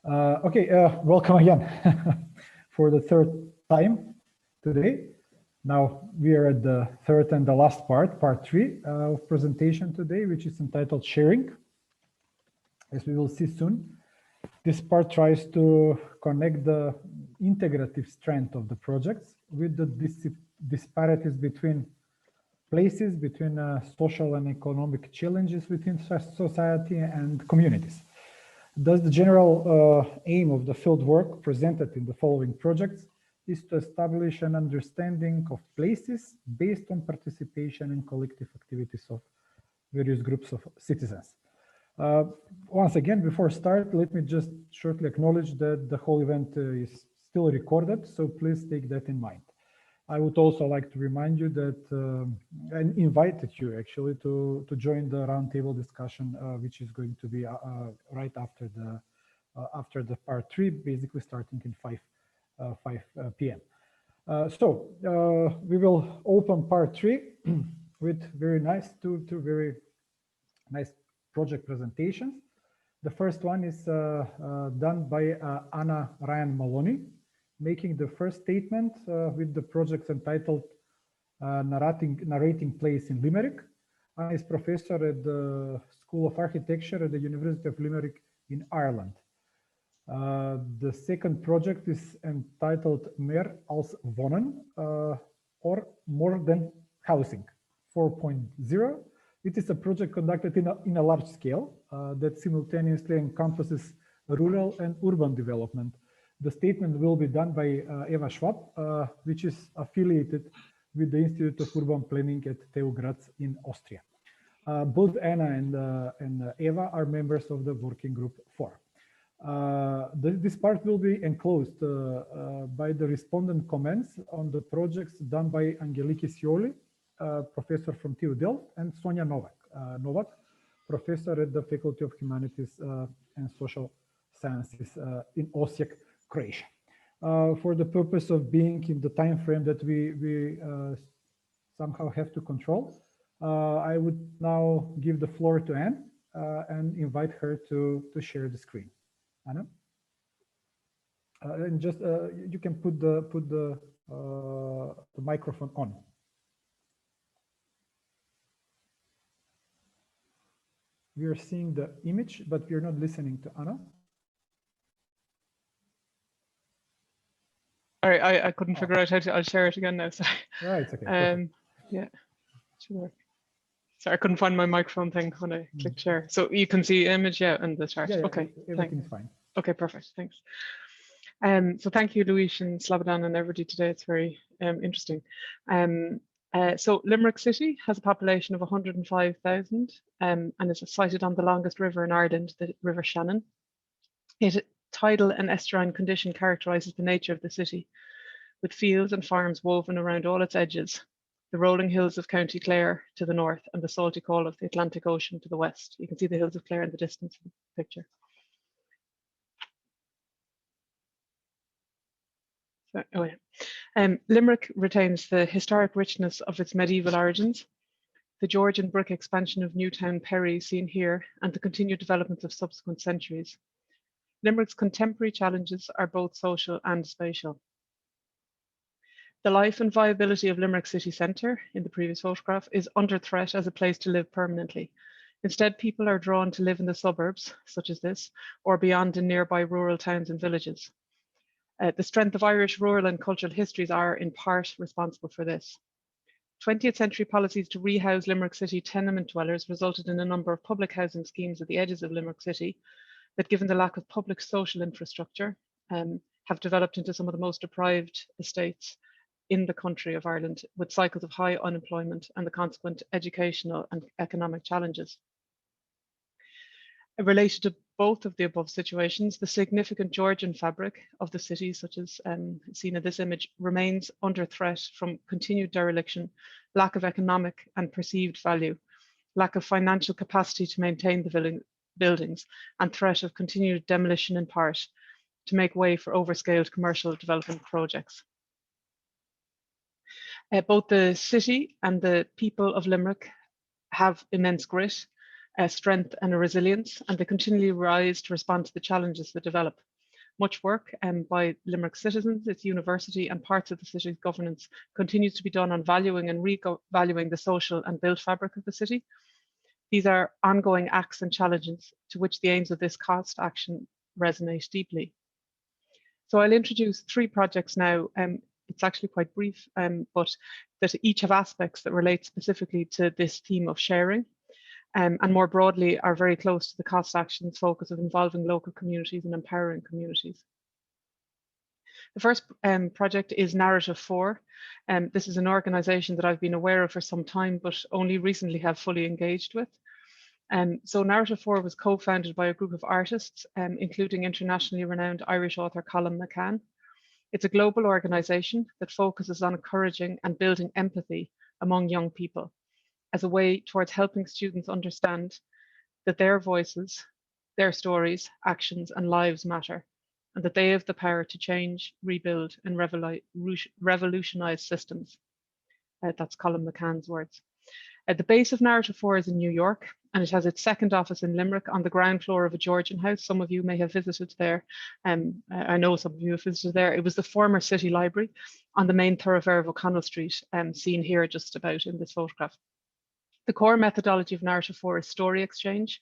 Welcome again for the third time today. Now we are at the third and the last part 3 of presentation today, which is entitled Sharing. As we will see soon, this part tries to connect the integrative strength of the projects with the disparities between places, between social and economic challenges within society and communities. Thus, the general aim of the field work presented in the following projects is to establish an understanding of places based on participation in collective activities of various groups of citizens. Once again, before start, let me just shortly acknowledge that the whole event is still recorded, so please take that in mind. I would also like to remind you that and invited you actually to join the roundtable discussion, which is going to be right after the part 3, basically starting in 5 p.m. We will open part 3 with two very nice project presentations. The first one is done by Anna Ryan Maloney, making the first statement with the project entitled Narrating Place in Limerick. Anna is professor at the School of Architecture at the University of Limerick in Ireland. The second project is entitled Meer als wonen, or More Than Housing 4.0. It is a project conducted in a large scale that simultaneously encompasses rural and urban development. The statement will be done by Eva Schwab, which is affiliated with the Institute of Urban Planning at TU Graz in Austria. Both Anna and Eva are members of the Working Group 4. This part will be enclosed by the respondent comments on the projects done by Angeliki Scioli, professor from TU Delft, and Sonja Novak, professor at the Faculty of Humanities and Social Sciences in Osijek, Croatia. For the purpose of being in the time frame that we somehow have to control, I would now give the floor to Anne and invite her to share the screen. Anna, and just you can put the microphone on. We are seeing the image, but we are not listening to Anna. Sorry, I couldn't figure out how to. I'll share it again now. Sorry. Right, it's okay. Yeah, should work. Sorry, I couldn't find my microphone thing when I clicked share. So you can see image, yeah, and the chart. Yeah, okay, everything's fine. Okay, perfect. Thanks. So thank you, Luis and Slobodan and everybody today. It's very interesting. So Limerick City has a population of 105,000 and is sited on the longest river in Ireland, the River Shannon. Its tidal and estuarine condition characterises the nature of the city, with fields and farms woven around all its edges, the rolling hills of County Clare to the north and the salty call of the Atlantic Ocean to the west. You can see the hills of Clare in the distance in the picture. Limerick retains the historic richness of its medieval origins, the Georgian brick expansion of Newtown Perry seen here, and the continued development of subsequent centuries. Limerick's contemporary challenges are both social and spatial. The life and viability of Limerick city centre, in the previous photograph, is under threat as a place to live permanently. Instead, people are drawn to live in the suburbs, such as this, or beyond in nearby rural towns and villages. The strength of Irish rural and cultural histories are, in part, responsible for this. 20th century policies to rehouse Limerick City tenement dwellers resulted in a number of public housing schemes at the edges of Limerick City that, given the lack of public social infrastructure, have developed into some of the most deprived estates in the country of Ireland, with cycles of high unemployment and the consequent educational and economic challenges. Related to both of the above situations, the significant Georgian fabric of the city, such as seen in this image, remains under threat from continued dereliction, lack of economic and perceived value, lack of financial capacity to maintain the buildings, and threat of continued demolition in part to make way for overscaled commercial development projects. Both the city and the people of Limerick have immense grit. strength and a resilience, and they continually rise to respond to the challenges that develop. Much work by Limerick citizens, its university and parts of the city's governance continues to be done on valuing and revaluing the social and built fabric of the city. These are ongoing acts and challenges to which the aims of this cost action resonate deeply. So I'll introduce 3 projects now. It's actually quite brief, but that each have aspects that relate specifically to this theme of sharing, and more broadly are very close to the cost actions focus of involving local communities and empowering communities. The first project is Narrative 4. This is an organisation that I've been aware of for some time, but only recently have fully engaged with. So Narrative 4 was co-founded by a group of artists, including internationally renowned Irish author Colm McCann. It's a global organisation that focuses on encouraging and building empathy among young people as a way towards helping students understand that their voices, their stories, actions and lives matter, and that they have the power to change, rebuild and revolutionise systems. That's Colm McCann's words. The base of Narrative 4 is in New York, and it has its second office in Limerick on the ground floor of a Georgian house. Some of you may have visited there. I know some of you have visited there. It was the former city library on the main thoroughfare of O'Connell Street, seen here just about in this photograph. The core methodology of Narrative 4 is story exchange.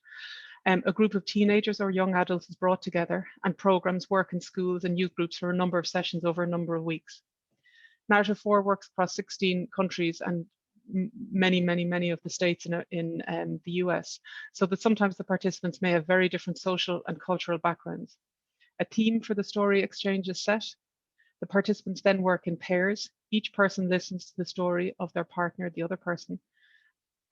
A group of teenagers or young adults is brought together, and programs work in schools and youth groups for a number of sessions over a number of weeks. Narrative 4 works across 16 countries and many of the states in the US, so that sometimes the participants may have very different social and cultural backgrounds. A theme for the story exchange is set. The participants then work in pairs. Each person listens to the story of their partner, the other person,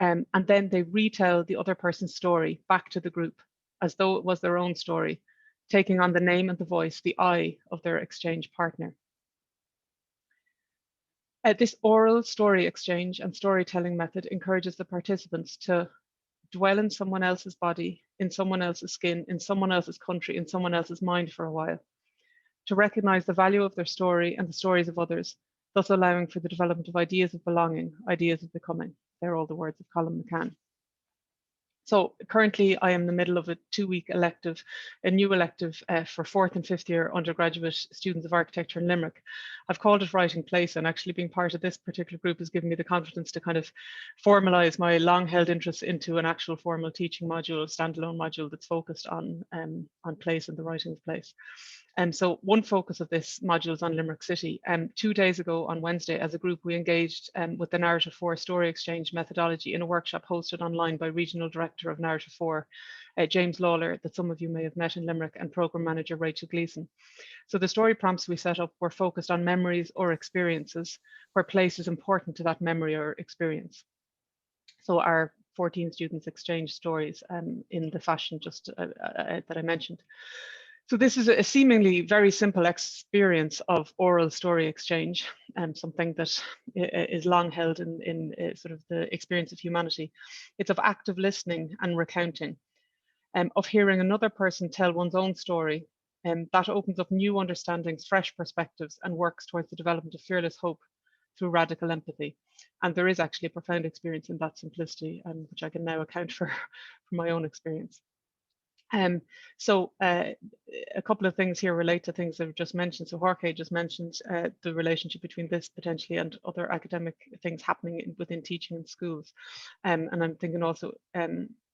and then they retell the other person's story back to the group as though it was their own story, taking on the name and the voice, the I of their exchange partner. This oral story exchange and storytelling method encourages the participants to dwell in someone else's body, in someone else's skin, in someone else's country, in someone else's mind for a while, to recognize the value of their story and the stories of others, thus allowing for the development of ideas of belonging, ideas of becoming. They're all the words of Colm McCann. So currently I am in the middle of a 2-week elective, a new elective for 4th and 5th year undergraduate students of architecture in Limerick. I've called it Writing Place, and actually being part of this particular group has given me the confidence to kind of formalise my long held interest into an actual formal teaching module, a standalone module that's focused on place and the writing of place. So one focus of this module is on Limerick City. 2 days ago on Wednesday, as a group, we engaged with the Narrative 4 story exchange methodology in a workshop hosted online by Regional Director of Narrative 4, James Lawler, that some of you may have met in Limerick, and Programme Manager Rachel Gleeson. So the story prompts we set up were focused on memories or experiences where place is important to that memory or experience. So our 14 students exchanged stories in the fashion just that I mentioned. So this is a seemingly very simple experience of oral story exchange, something that is long held in sort of the experience of humanity. It's of active listening and recounting, of hearing another person tell one's own story, that opens up new understandings, fresh perspectives, and works towards the development of fearless hope through radical empathy. And there is actually a profound experience in that simplicity, which I can now account for from my own experience. So a couple of things here relate to things that I've just mentioned. So Jorge just mentioned the relationship between this potentially and other academic things happening within teaching in schools. And I'm thinking also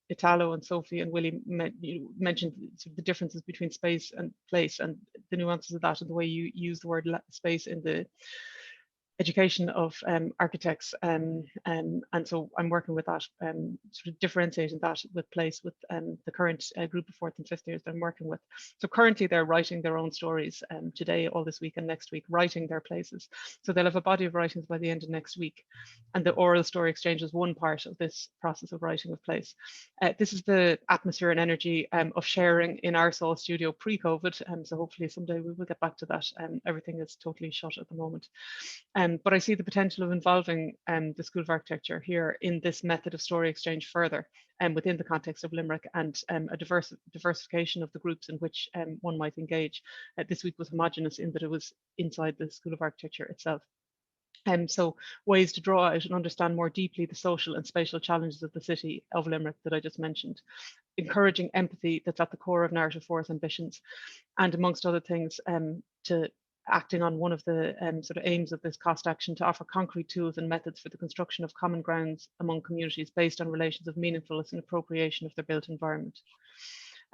Italo and Sophie and Willie mentioned the differences between space and place and the nuances of that and the way you use the word space in the education of architects, and so I'm working with that, sort of differentiating that with place with the current group of 4th and 5th years that I'm working with. So currently they're writing their own stories today, all this week and next week, writing their places. So they'll have a body of writings by the end of next week. And the oral story exchange is one part of this process of writing of place. This is the atmosphere and energy of sharing in our Soul studio pre-COVID. So hopefully someday we will get back to that. Everything is totally shut at the moment. But I see the potential of involving the School of Architecture here in this method of story exchange further within the context of Limerick, and a diversification of the groups in which one might engage. This week was homogenous in that it was inside the School of Architecture itself. So ways to draw out and understand more deeply the social and spatial challenges of the city of Limerick that I just mentioned, encouraging empathy that's at the core of Narrative 4's ambitions, and amongst other things, to acting on one of the sort of aims of this cost action to offer concrete tools and methods for the construction of common grounds among communities based on relations of meaningfulness and appropriation of their built environment.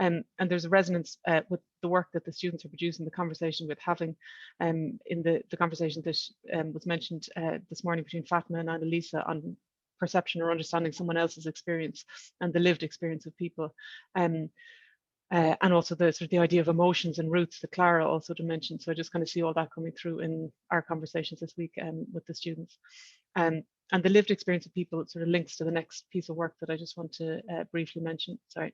And there's a resonance with the work that the students are producing, the conversation with having in the conversation that was mentioned this morning between Fatma and Annalisa on perception or understanding someone else's experience and the lived experience of people. And also the sort of the idea of emotions and roots that Clara also mentioned. So I just kind of see all that coming through in our conversations this week with the students. And the lived experience of people sort of links to the next piece of work that I just want to briefly mention. Sorry.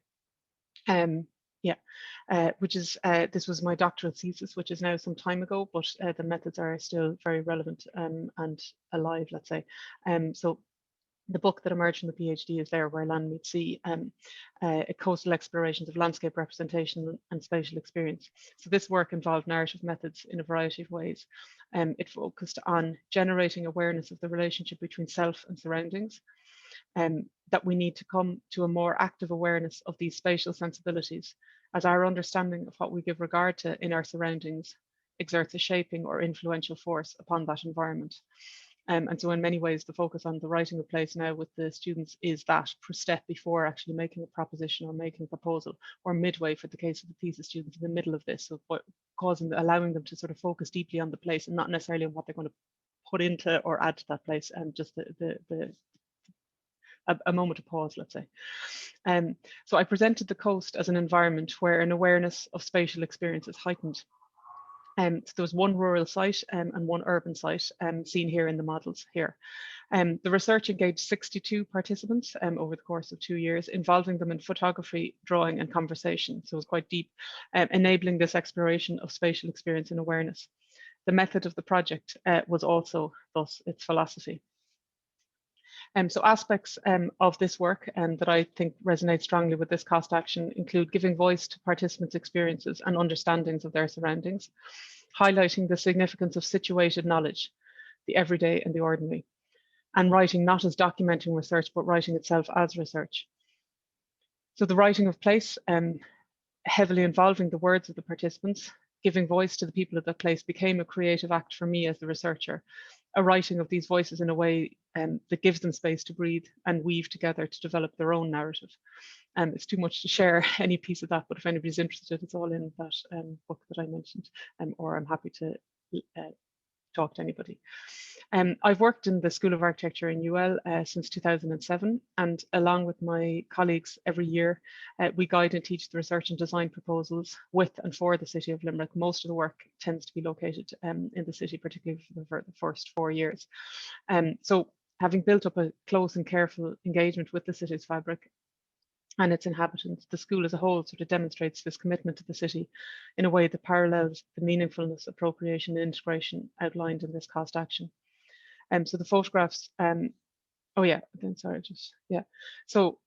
Which is, this was my doctoral thesis, which is now some time ago, but the methods are still very relevant and alive, let's say. So the book that emerged from the PhD is There Where Land Meets Sea, coastal explorations of landscape representation and spatial experience. So this work involved narrative methods in a variety of ways. It focused on generating awareness of the relationship between self and surroundings, that we need to come to a more active awareness of these spatial sensibilities, as our understanding of what we give regard to in our surroundings exerts a shaping or influential force upon that environment. And so in many ways, the focus on the writing of place now with the students is that step before actually making a proposition or making a proposal, or midway for the case of the thesis students in the middle of this, so allowing them to sort of focus deeply on the place and not necessarily on what they're going to put into or add to that place, and just a moment of pause, let's say. So I presented the coast as an environment where an awareness of spatial experience is heightened. So there was one rural site and one urban site seen here in the models here. The research engaged 62 participants over the course of 2 years, involving them in photography, drawing and conversation. So it was quite deep, enabling this exploration of spatial experience and awareness. The method of the project was also thus its philosophy. So aspects of this work that I think resonate strongly with this cost action include giving voice to participants' experiences and understandings of their surroundings, highlighting the significance of situated knowledge, the everyday and the ordinary, and writing not as documenting research, but writing itself as research. So the writing of place, heavily involving the words of the participants, giving voice to the people of that place, became a creative act for me as the researcher, a writing of these voices in a way that gives them space to breathe and weave together to develop their own narrative. It's too much to share any piece of that, but if anybody's interested, it's all in that book that I mentioned, or I'm happy to talk to anybody. I've worked in the School of Architecture in UL since 2007, and along with my colleagues every year, we guide and teach the research and design proposals with and for the City of Limerick. Most of the work tends to be located in the city, particularly for the first 4 years. So having built up a close and careful engagement with the city's fabric and its inhabitants, the school as a whole sort of demonstrates this commitment to the city in a way that parallels the meaningfulness, appropriation and integration outlined in this cost action. So the photographs, So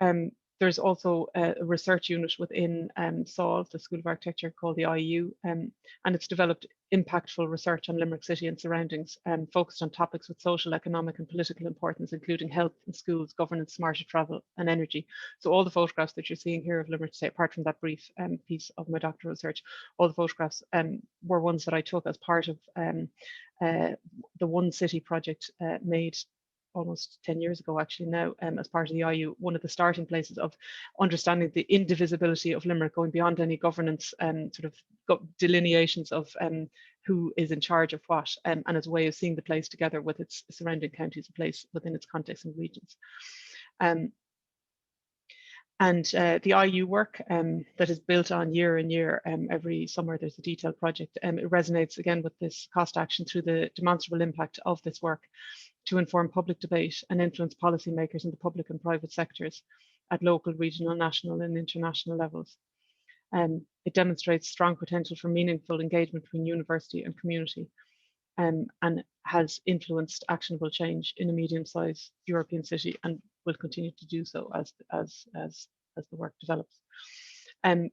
there's also a research unit within SOL, the School of Architecture, called the IU, and it's developed impactful research on Limerick City and surroundings, focused on topics with social, economic and political importance, including health and schools, governance, smarter travel and energy. So all the photographs that you're seeing here of Limerick City, apart from that brief piece of my doctoral research, all the photographs were ones that I took as part of the One City project made almost 10 years ago actually now, as part of the IU, one of the starting places of understanding the indivisibility of Limerick, going beyond any governance and sort of delineations of who is in charge of what, and as a way of seeing the place together with its surrounding counties, a place within its context and regions. The IU work that is built on year and year, every summer there's a detailed project, it resonates again with this cost action through the demonstrable impact of this work to inform public debate and influence policymakers in the public and private sectors at local, regional, national and international levels. It demonstrates strong potential for meaningful engagement between university and community, and has influenced actionable change in a medium-sized European city and will continue to do so as the work develops.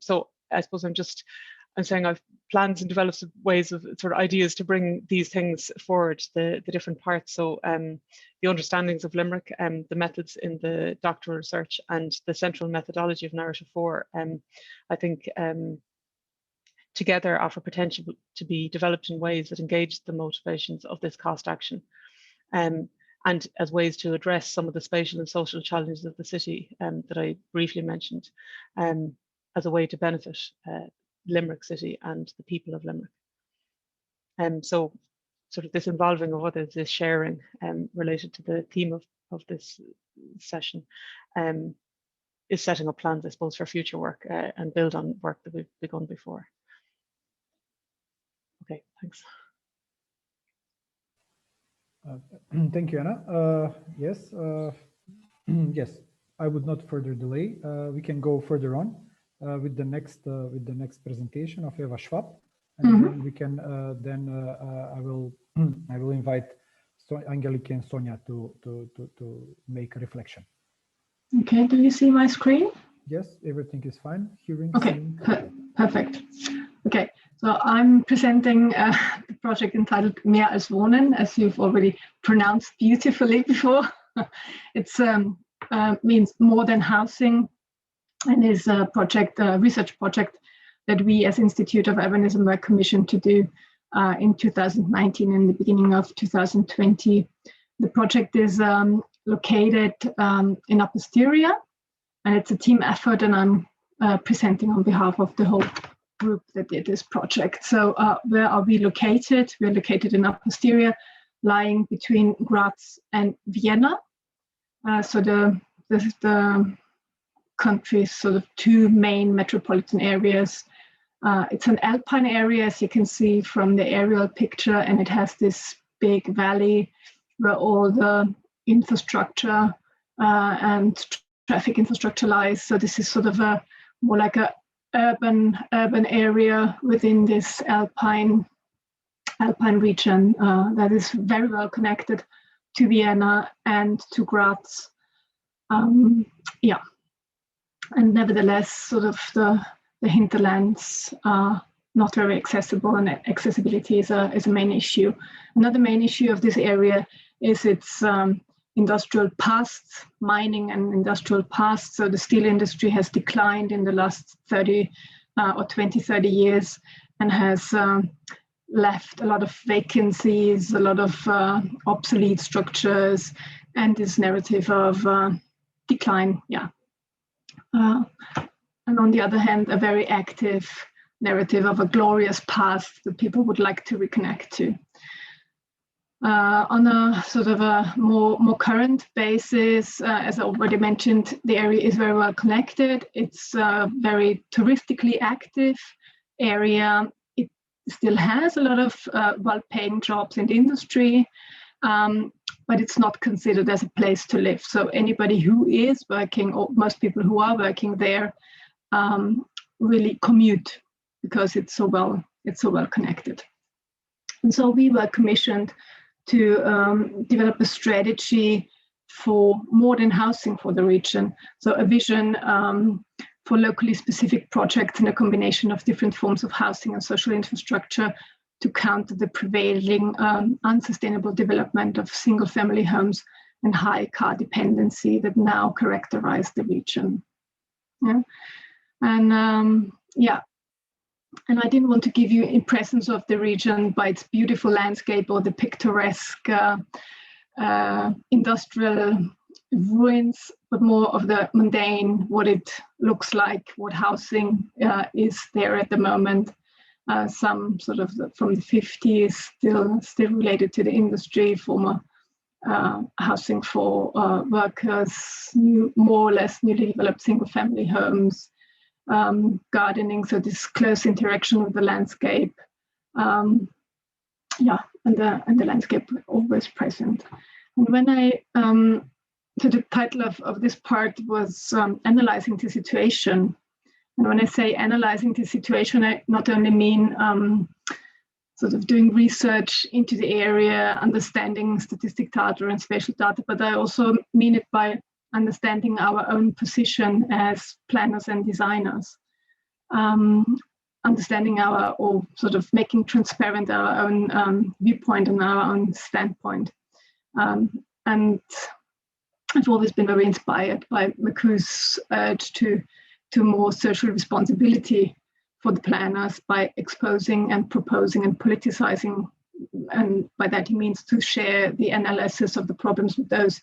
So I suppose I'm saying I've plans and develops ways of sort of ideas to bring these things forward, the different parts. So the understandings of Limerick, the methods in the doctoral research, and the central methodology of Narrative 4, I think together offer potential to be developed in ways that engage the motivations of this cost action, and as ways to address some of the spatial and social challenges of the city that I briefly mentioned, as a way to benefit Limerick City and the people of Limerick. So sort of this involving of others, this sharing related to the theme of this session is setting up plans, I suppose, for future work and build on work that we've begun before. Okay, thanks. Thank you, Anna. Yes, yes, I would not further delay. We can go further on with the next presentation of Eva Schwab, and then we can I will invite Angelique and Sonia to make a reflection. Okay, do you see my screen? Yes, everything is fine. Hearing. Okay, perfect. Okay, so I'm presenting the project entitled Mehr als Wohnen, as you've already pronounced beautifully before. It's means more than housing, and is a project, a research project that we as Institute of Urbanism were commissioned to do in 2019 and the beginning of 2020. The project is located in Upper Styria, and it's a team effort, and I'm presenting on behalf of the whole group that did this project. So where are we located? We're located in Upper Styria, lying between Graz and Vienna. So the country's sort of two main metropolitan areas. It's an alpine area, as you can see from the aerial picture, and it has this big valley where all the infrastructure and traffic infrastructure lies. So this is sort of a more like a urban area within this alpine region that is very well connected to Vienna and to Graz. Yeah, and nevertheless, sort of the hinterlands are not very accessible, and accessibility is a main issue. Another main issue of this area is its industrial past, mining and industrial past. So the steel industry has declined in the last 30 years, and has left a lot of vacancies, a lot of obsolete structures, and this narrative of decline. Yeah. And on the other hand, a very active narrative of a glorious past that people would like to reconnect to. On a sort of a more current basis, as I already mentioned, the area is very well connected. It's a very touristically active area. It still has a lot of well-paying jobs in the industry, but it's not considered as a place to live. So anybody who is working, or most people who are working there, really commute because it's so well connected. And so we were commissioned to develop a strategy for modern housing for the region. So a vision for locally specific projects and a combination of different forms of housing and social infrastructure to counter the prevailing unsustainable development of single-family homes and high car dependency that now characterize the region. Yeah. And yeah, and I didn't want to give you impressions of the region by its beautiful landscape or the picturesque industrial ruins, but more of the mundane, what it looks like, what housing is there at the moment. Some sort of from the 50s, still related to the industry, former housing for workers, more or less newly developed single-family homes, gardening, so this close interaction with the landscape, yeah, and the landscape always present. And when so the title of this part was analyzing the situation. And when I say analyzing the situation, I not only mean sort of doing research into the area, understanding statistic data and spatial data, but I also mean it by understanding our own position as planners and designers. understanding or sort of making transparent our own viewpoint and our own standpoint. And I've always been very inspired by McHugh's urge to more social responsibility for the planners by exposing and proposing and politicizing. And by that he means to share the analysis of the problems with those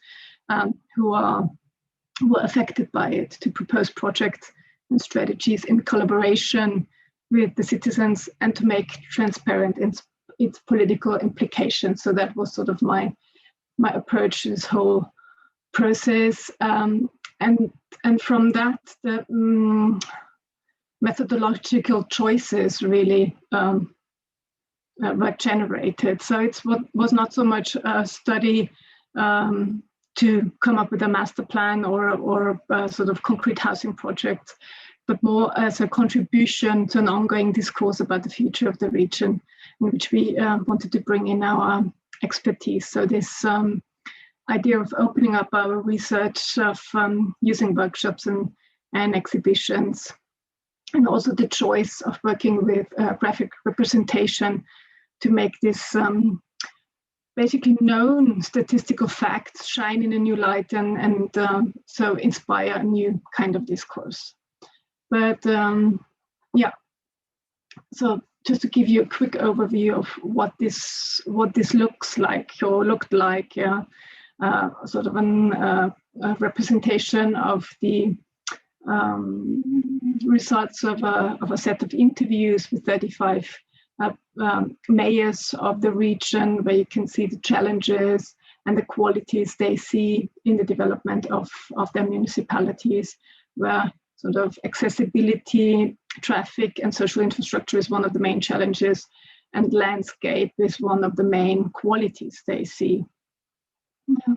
who were affected by it, to propose projects and strategies in collaboration with the citizens and to make transparent its political implications. So that was sort of my approach to this whole process. And from that, the methodological choices really were generated. So it was not so much a study to come up with a master plan or a sort of concrete housing project, but more as a contribution to an ongoing discourse about the future of the region, in which we wanted to bring in our expertise. So this idea of opening up our research, of using workshops and exhibitions, and also the choice of working with graphic representation to make this basically known statistical facts shine in a new light and so inspire a new kind of discourse. But yeah, so just to give you a quick overview of what this looks like or looked like, yeah, sort of a representation of the results of a set of interviews with 35 mayors of the region, where you can see the challenges and the qualities they see in the development of their municipalities, where sort of accessibility, traffic, and social infrastructure is one of the main challenges, and landscape is one of the main qualities they see. Yeah.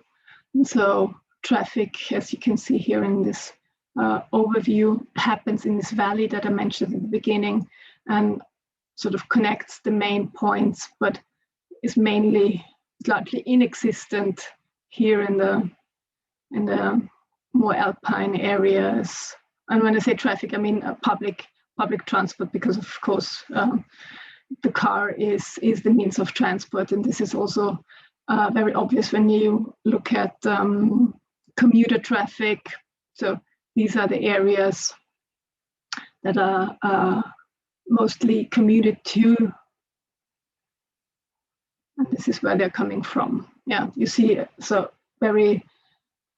And so traffic, as you can see here in this overview, happens in this valley that I mentioned at the beginning, and sort of connects the main points, but is mainly largely inexistent here in the more alpine areas. And when I say traffic, I mean public transport, because of course the car is the means of transport, and this is also very obvious when you look at commuter traffic. So these are the areas that are mostly commuted to, and this is where they're coming from. Yeah, you see, so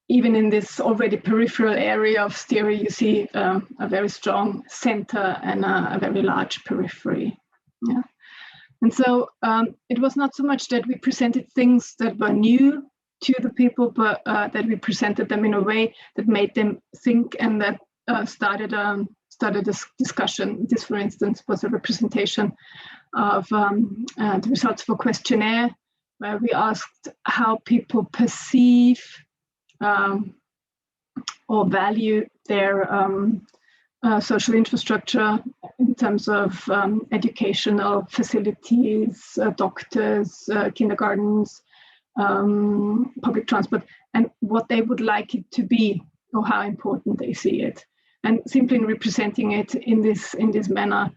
even in this already peripheral area of Styria, you see a very strong center and a very large periphery. Yeah, and so it was not so much that we presented things that were new to the people, but that we presented them in a way that made them think, and that started this discussion. This, for instance, was a representation of the results of a questionnaire, where we asked how people perceive or value their social infrastructure in terms of educational facilities, doctors, kindergartens, public transport, and what they would like it to be, or how important they see it. And simply representing it in this manner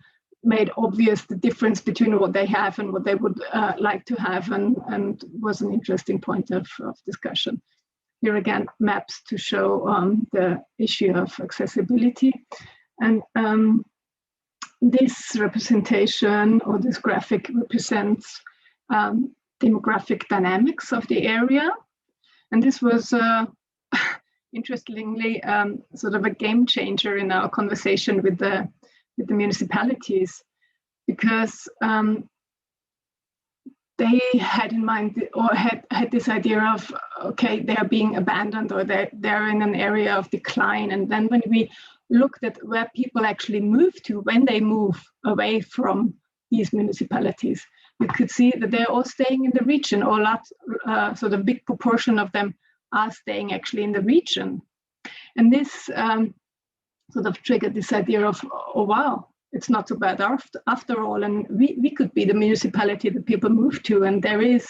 made obvious the difference between what they have and what they would like to have, and was an interesting point of discussion. Here again, maps to show the issue of accessibility. And this representation, or this graphic, represents demographic dynamics of the area. And this was interestingly sort of a game changer in our conversation with the municipalities, because they had in mind, or had this idea of, okay, they're being abandoned, or they're in an area of decline. And then when we looked at where people actually move to when they move away from these municipalities, we could see that they're all staying in the region, or a lot, sort of big proportion of them are staying actually in the region. And this sort of triggered this idea of, oh wow, it's not so bad after all, and we could be the municipality that people move to, and there is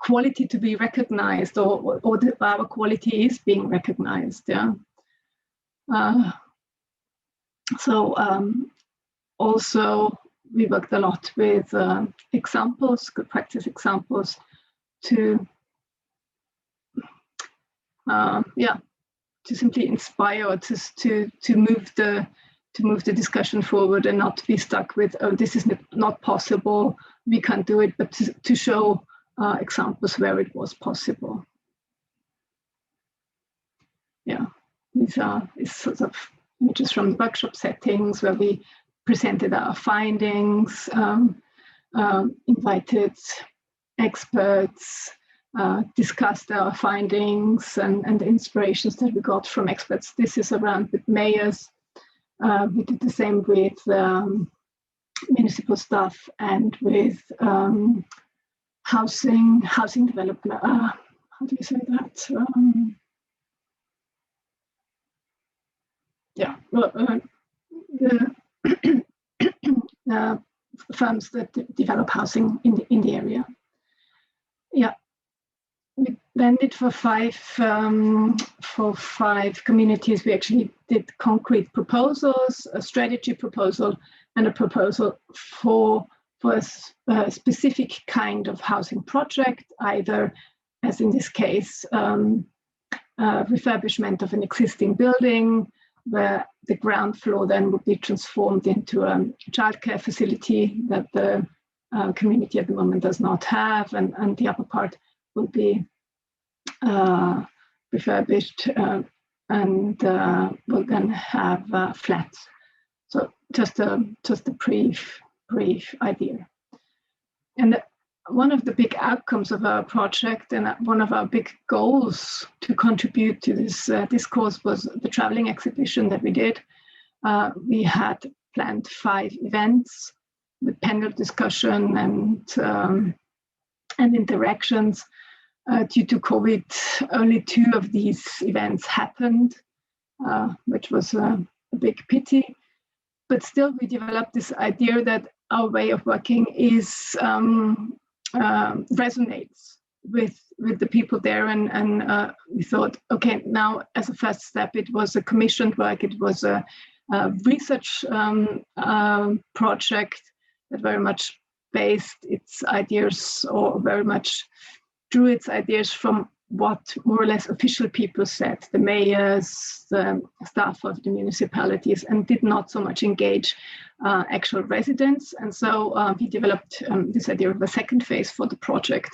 quality to be recognized, or our quality is being recognized. Yeah. So also we worked a lot with examples, good practice examples, to to simply inspire, or to move the discussion forward, and not be stuck with, oh, this is not possible, we can't do it, but to show examples where it was possible. Yeah, these are sort of images from workshop settings where we presented our findings, invited experts, discussed our findings and the inspirations that we got from experts. This is around with mayors. We did the same with municipal staff and with housing development. How do you say that? Yeah, well, the firms that develop housing in the area. Yeah, we then did for five communities. We actually did concrete proposals, a strategy proposal, and a proposal for a specific kind of housing project, either, as in this case, refurbishment of an existing building, where the ground floor then would be transformed into a childcare facility that the community at the moment does not have, and the upper part will be refurbished and will then have flats. So just a brief idea. And one of the big outcomes of our project, and one of our big goals to contribute to this discourse, was the traveling exhibition that we did. We had planned 5 events with panel discussion and interactions. Due to COVID, only 2 of these events happened, which was a big pity. But still, we developed this idea that our way of working is resonates with the people there, and we thought, okay, now as a first step, it was a commissioned work. It was a research project that very much based its ideas, or very much drew its ideas from what more or less official people said, the mayors, the staff of the municipalities, and did not so much engage actual residents. And so we developed this idea of a second phase for the project,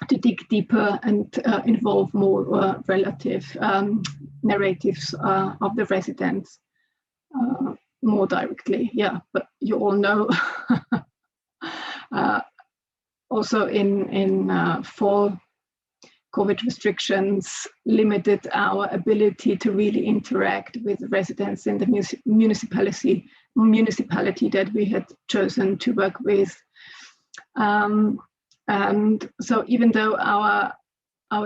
to dig deeper and involve more relative narratives of the residents more directly. Yeah, but you all know also in fall, COVID restrictions limited our ability to really interact with residents in the municipality that we had chosen to work with. And so even though our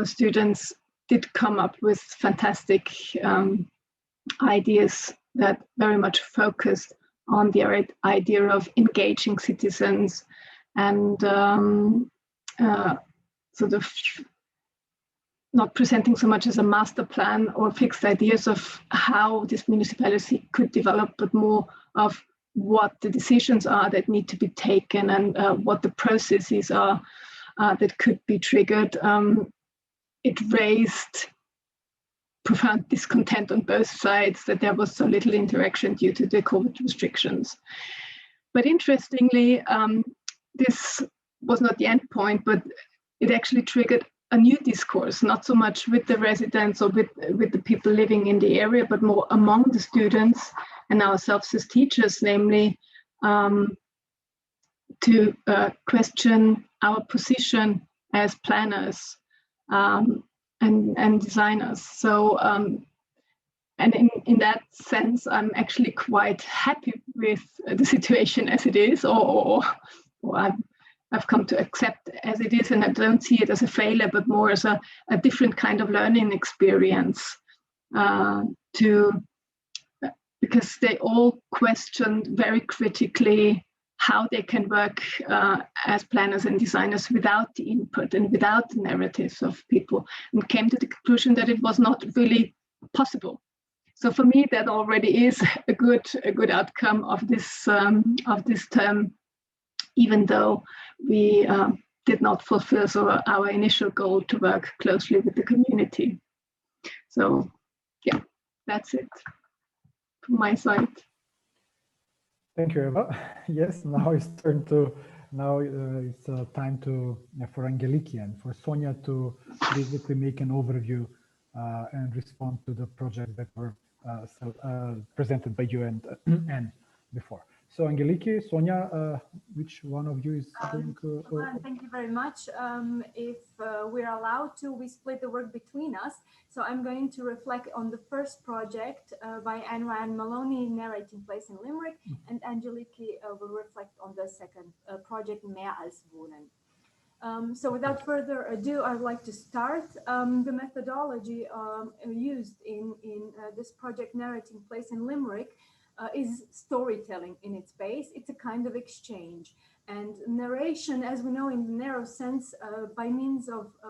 students did come up with fantastic ideas that very much focused on the idea of engaging citizens and sort of not presenting so much as a master plan or fixed ideas of how this municipality could develop, but more of what the decisions are that need to be taken, and what the processes are that could be triggered. It raised profound discontent on both sides that there was so little interaction due to the COVID restrictions. But interestingly, this was not the end point, but it actually triggered a new discourse, not so much with the residents or with the people living in the area, but more among the students and ourselves as teachers, namely to question our position as planners and designers. So, and in that sense, I'm actually quite happy with the situation as it is, or I've come to accept as it is, and I don't see it as a failure, but more as a different kind of learning experience. Because they all questioned very critically how they can work as planners and designers without the input and without the narratives of people, and came to the conclusion that it was not really possible. So for me, that already is a good outcome of this term, even though we did not fulfill our initial goal to work closely with the community. So yeah, that's it from my side. Thank you, Eva. Yes, now it's time for Angeliki and for Sonia to basically make an overview and respond to the projects that were presented by you and Anne before. So Angeliki, Sonia, which one of you is going to? Thank you very much. If we're allowed to, we split the work between us. So I'm going to reflect on the first project by Anne Ryan Maloney, narrating Place in Limerick, and Angeliki will reflect on the second project, Mehr als Wohnen. So without further ado, I'd like to start. The methodology used in this project, narrating Place in Limerick, is storytelling in its base. It's a kind of exchange. And narration, as we know in the narrow sense,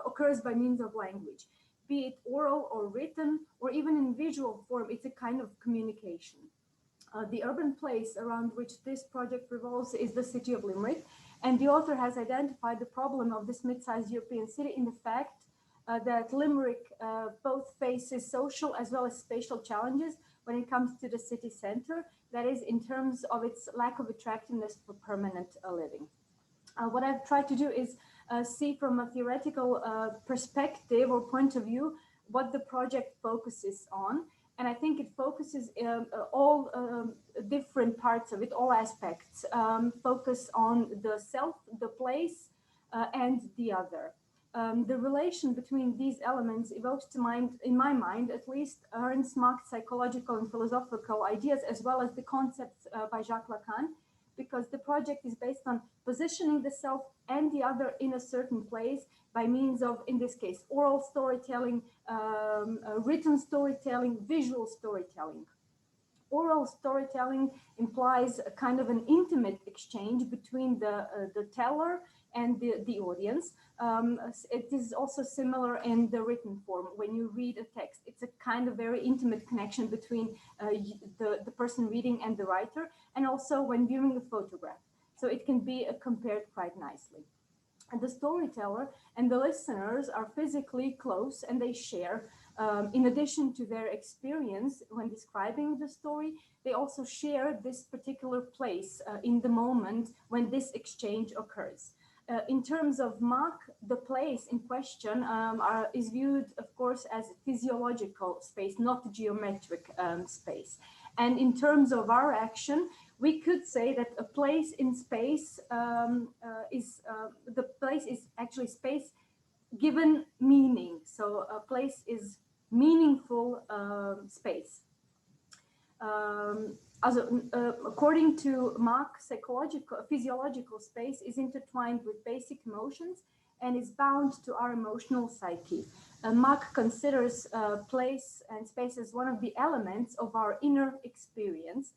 occurs by means of language, be it oral or written, or even in visual form. It's a kind of communication. The urban place around which this project revolves is the city of Limerick. And the author has identified the problem of this mid-sized European city in the fact that Limerick both faces social as well as spatial challenges when it comes to the city center, that is in terms of its lack of attractiveness for permanent living. What I've tried to do is see from a theoretical perspective or point of view what the project focuses on. And I think it focuses all different parts of it, all aspects, focus on the self, the place, and the other. The relation between these elements evokes to mind, in my mind, at least Ernst Mach's psychological and philosophical ideas, as well as the concepts by Jacques Lacan, because the project is based on positioning the self and the other in a certain place by means of, in this case, oral storytelling, written storytelling, visual storytelling. Oral storytelling implies a kind of an intimate exchange between the teller and the audience. It is also similar in the written form. When you read a text, it's a kind of very intimate connection between the person reading and the writer, and also when viewing a photograph. So it can be compared quite nicely. And the storyteller and the listeners are physically close, and they share, in addition to their experience when describing the story, they also share this particular place in the moment when this exchange occurs. In terms of Mach, the place in question is viewed, of course, as physiological space, not geometric space. And in terms of our action, we could say that a place in space the place is actually space given meaning. So a place is meaningful space. According to Mach, physiological space is intertwined with basic emotions and is bound to our emotional psyche. Mach considers place and space as one of the elements of our inner experience,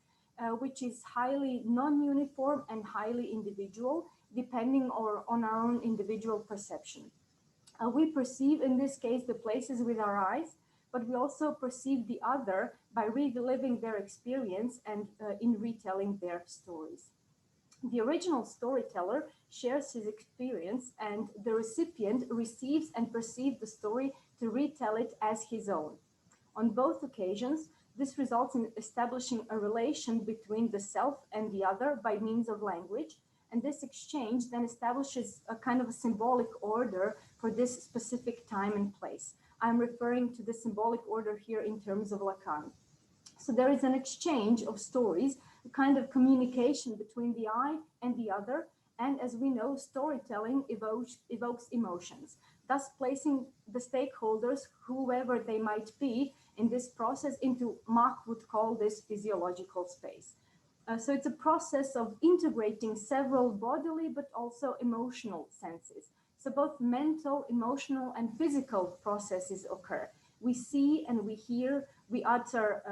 which is highly non-uniform and highly individual, depending on our own individual perception. We perceive, in this case, the places with our eyes, but we also perceive the other by reliving their experience and in retelling their stories. The original storyteller shares his experience, and the recipient receives and perceives the story to retell it as his own. On both occasions, this results in establishing a relation between the self and the other by means of language, and this exchange then establishes a kind of a symbolic order for this specific time and place. I'm referring to the symbolic order here in terms of Lacan. So there is an exchange of stories, a kind of communication between the I and the other, and as we know, storytelling evokes emotions, thus placing the stakeholders, whoever they might be, in this process into Mach would call this physiological space. So it's a process of integrating several bodily but also emotional senses. So both mental, emotional, and physical processes occur. We see and we hear, we utter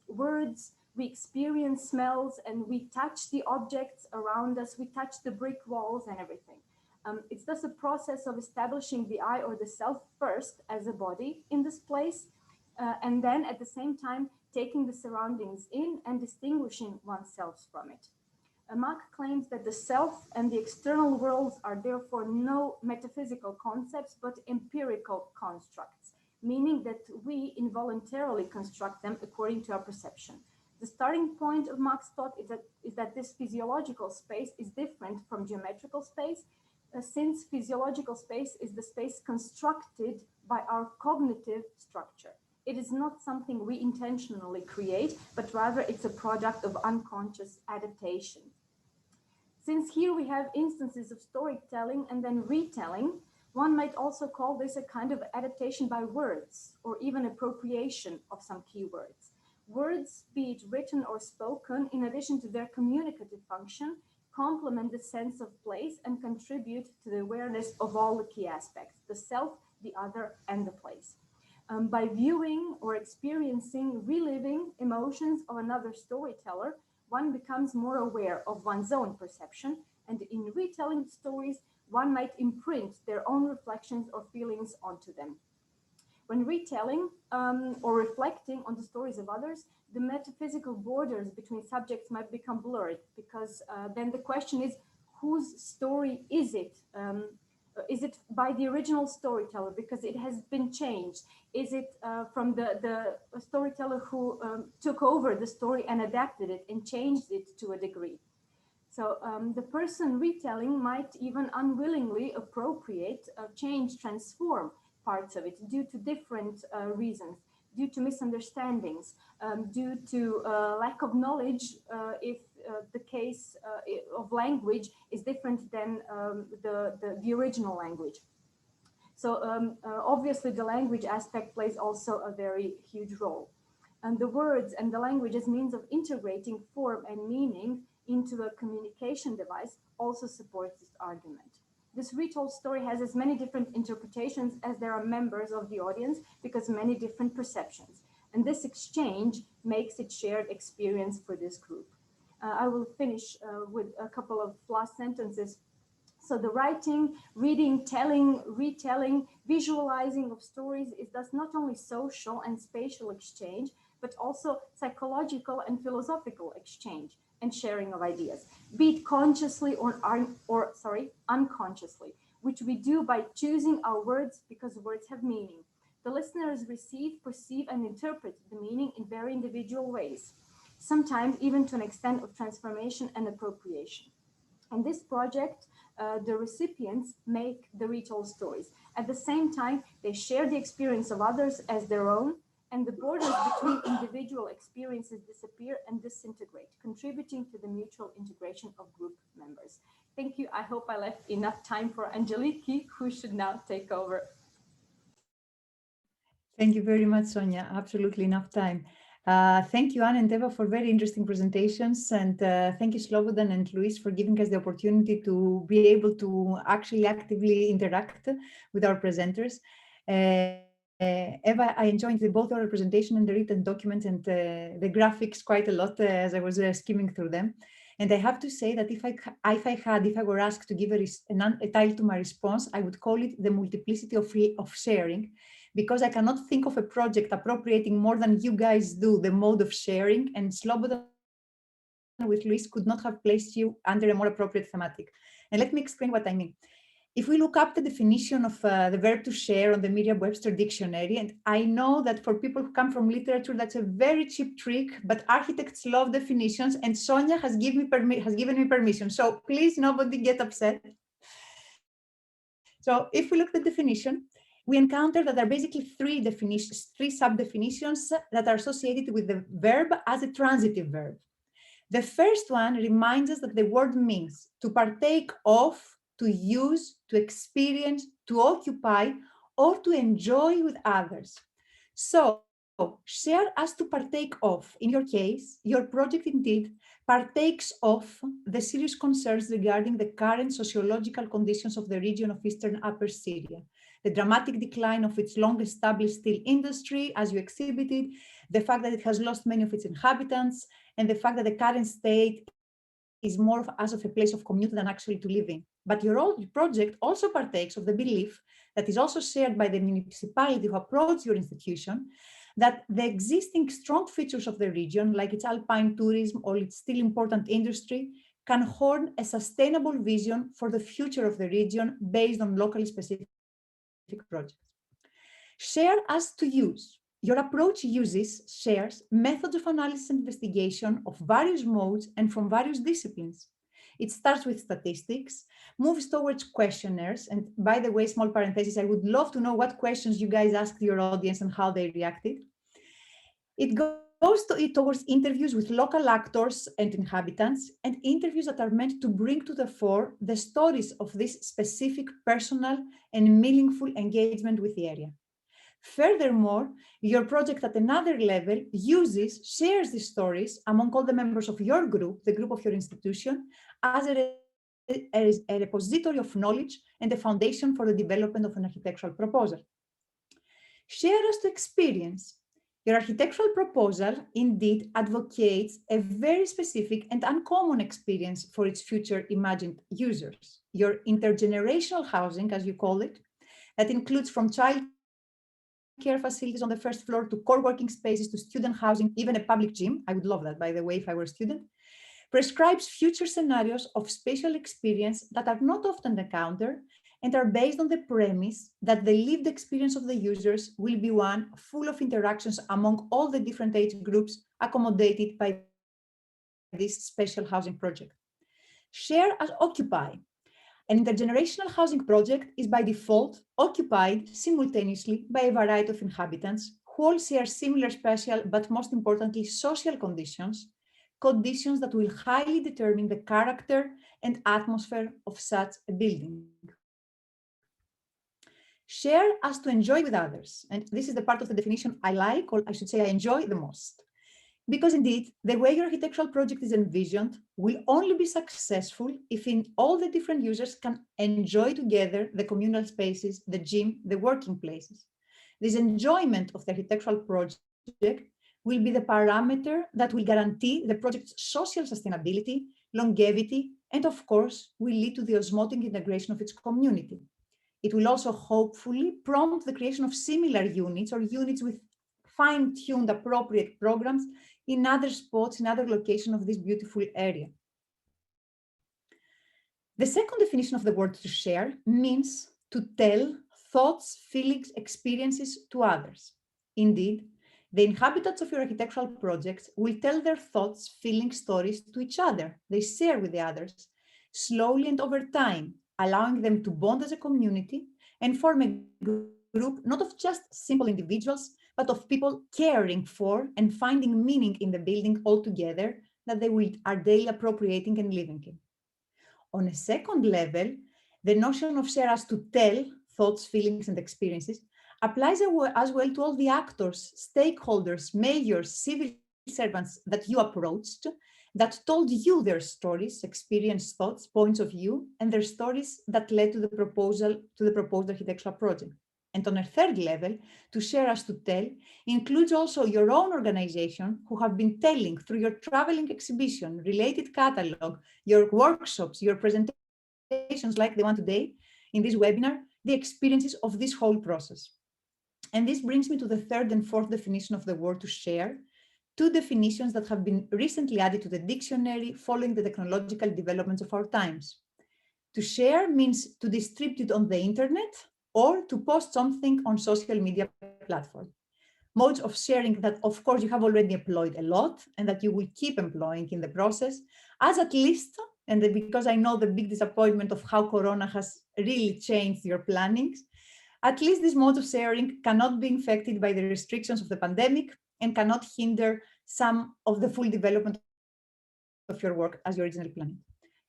words, we experience smells, and we touch the objects around us, we touch the brick walls and everything. It's thus a process of establishing the I or the self first as a body in this place, and then at the same time taking the surroundings in and distinguishing oneself from it. Mak claims that the self and the external worlds are therefore no metaphysical concepts, but empirical constructs, meaning that we involuntarily construct them according to our perception. The starting point of Mak's thought is that this physiological space is different from geometrical space, since physiological space is the space constructed by our cognitive structure. It is not something we intentionally create, but rather it's a product of unconscious adaptation. Since here we have instances of storytelling and then retelling, one might also call this a kind of adaptation by words, or even appropriation of some keywords. Words, be it written or spoken, in addition to their communicative function, complement the sense of place and contribute to the awareness of all the key aspects, the self, the other, and the place. By viewing or experiencing, reliving emotions of another storyteller, one becomes more aware of one's own perception, and in retelling stories, one might imprint their own reflections or feelings onto them. When retelling or reflecting on the stories of others, the metaphysical borders between subjects might become blurred, because then the question is, whose story is it? Is it by the original storyteller because it has been changed? Is it from the storyteller who took over the story and adapted it and changed it to a degree? So the person retelling might even unwillingly appropriate, change, transform parts of it due to different reasons, due to misunderstandings, due to lack of knowledge if the case of language is different than the original language. So obviously the language aspect plays also a very huge role. And the words and the language as means of integrating form and meaning into a communication device also supports this argument. This retold story has as many different interpretations as there are members of the audience, because many different perceptions. And this exchange makes it shared experience for this group. I will finish with a couple of last sentences. So the writing, reading, telling, retelling, visualizing of stories is thus not only social and spatial exchange, but also psychological and philosophical exchange and sharing of ideas, be it consciously or unconsciously, which we do by choosing our words because words have meaning. The listeners receive, perceive, and interpret the meaning in very individual ways, sometimes even to an extent of transformation and appropriation. In this project, the recipients make the retold stories. At the same time, they share the experience of others as their own, and the borders between individual experiences disappear and disintegrate, contributing to the mutual integration of group members. Thank you. I hope I left enough time for Angeliki, who should now take over. Thank you very much, Sonia. Absolutely enough time. Thank you, Anne and Eva, for very interesting presentations. And thank you, Slobodan and Luis, for giving us the opportunity to be able to actually actively interact with our presenters. Eva, I enjoyed both our presentation and the written documents and the graphics quite a lot as I was skimming through them. And I have to say that if I were asked to give a title to my response, I would call it The Multiplicity of Sharing, because I cannot think of a project appropriating more than you guys do the mode of sharing, and Slobodan with Luis could not have placed you under a more appropriate thematic. And let me explain what I mean. If we look up the definition of the verb to share on the Merriam-Webster dictionary, and I know that for people who come from literature, that's a very cheap trick, but architects love definitions, and Sonia has given me permission. So please, nobody get upset. So if we look at the definition, we encounter that there are basically three sub-definitions that are associated with the verb as a transitive verb. The first one reminds us that the word means to partake of, to use, to experience, to occupy, or to enjoy with others. So, share as to partake of. In your case, your project indeed partakes of the serious concerns regarding the current sociological conditions of the region of Eastern Upper Syria, the dramatic decline of its long-established steel industry, as you exhibited, the fact that it has lost many of its inhabitants, and the fact that the current state is more as of a place of commute than actually to live in. But your project also partakes of the belief that is also shared by the municipality who approach your institution, that the existing strong features of the region, like its alpine tourism or its still important industry, can horn a sustainable vision for the future of the region based on locally specific projects. Share as to use. Your approach shares methods of analysis and investigation of various modes and from various disciplines. It starts with statistics, moves towards questionnaires, and by the way, small parenthesis, I would love to know what questions you guys asked your audience and how they reacted. It goes towards interviews with local actors and inhabitants, and interviews that are meant to bring to the fore the stories of this specific personal and meaningful engagement with the area. Furthermore, your project at another level shares these stories among all the members of your group, the group of your institution, as a repository of knowledge and a foundation for the development of an architectural proposal. Share as to experience. Your architectural proposal indeed advocates a very specific and uncommon experience for its future imagined users. Your intergenerational housing, as you call it, that includes from child care facilities on the first floor to core working spaces to student housing, even a public gym. I would love that, by the way, if I were a student. Prescribes future scenarios of spatial experience that are not often encountered and are based on the premise that the lived experience of the users will be one full of interactions among all the different age groups accommodated by this special housing project. Share as occupy. An intergenerational housing project is by default occupied simultaneously by a variety of inhabitants who all share similar spatial, but most importantly, social conditions that will highly determine the character and atmosphere of such a building. Share as to enjoy with others. And this is the part of the definition I like, or I should say I enjoy the most. Because indeed, the way your architectural project is envisioned will only be successful if all the different users can enjoy together the communal spaces, the gym, the working places. This enjoyment of the architectural project will be the parameter that will guarantee the project's social sustainability, longevity, and of course, will lead to the osmotic integration of its community. It will also hopefully prompt the creation of similar units or units with fine-tuned appropriate programs in other spots, in other locations of this beautiful area. The second definition of the word to share means to tell thoughts, feelings, experiences to others. Indeed, the inhabitants of your architectural projects will tell their thoughts, feelings, stories to each other. They share with the others, slowly and over time, allowing them to bond as a community and form a group not of just simple individuals, but of people caring for and finding meaning in the building altogether that are daily appropriating and living in. On a second level, the notion of share as to tell thoughts, feelings, and experiences applies as well to all the actors, stakeholders, mayors, civil servants that you approached, that told you their stories, experience, thoughts, points of view, and their stories that led to the proposed architectural project. And on a third level, to share as to tell includes also your own organization who have been telling through your traveling exhibition, related catalog, your workshops, your presentations like the one today in this webinar, the experiences of this whole process. And this brings me to the third and fourth definition of the word to share, two definitions that have been recently added to the dictionary following the technological developments of our times. To share means to distribute on the internet or to post something on social media platform. Modes of sharing that, of course, you have already employed a lot and that you will keep employing in the process, as at least, and because I know the big disappointment of how Corona has really changed your plannings, at least this mode of sharing cannot be infected by the restrictions of the pandemic and cannot hinder some of the full development of your work as you originally planned.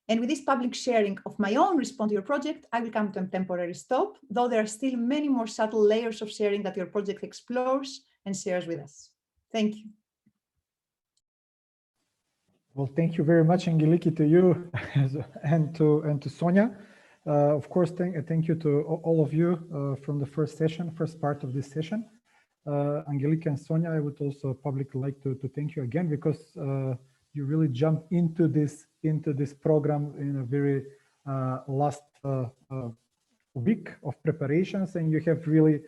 And with this public sharing of my own response to your project, I will come to a temporary stop, though there are still many more subtle layers of sharing that your project explores and shares with us. Thank you. Well, thank you very much, Angeliki, to you and to Sonia. Of course, thank you to all of you from the first part of this session. Angeliki and Sonia, I would also publicly like to thank you again, because you really jumped into this program in a very last week of preparations, and you have really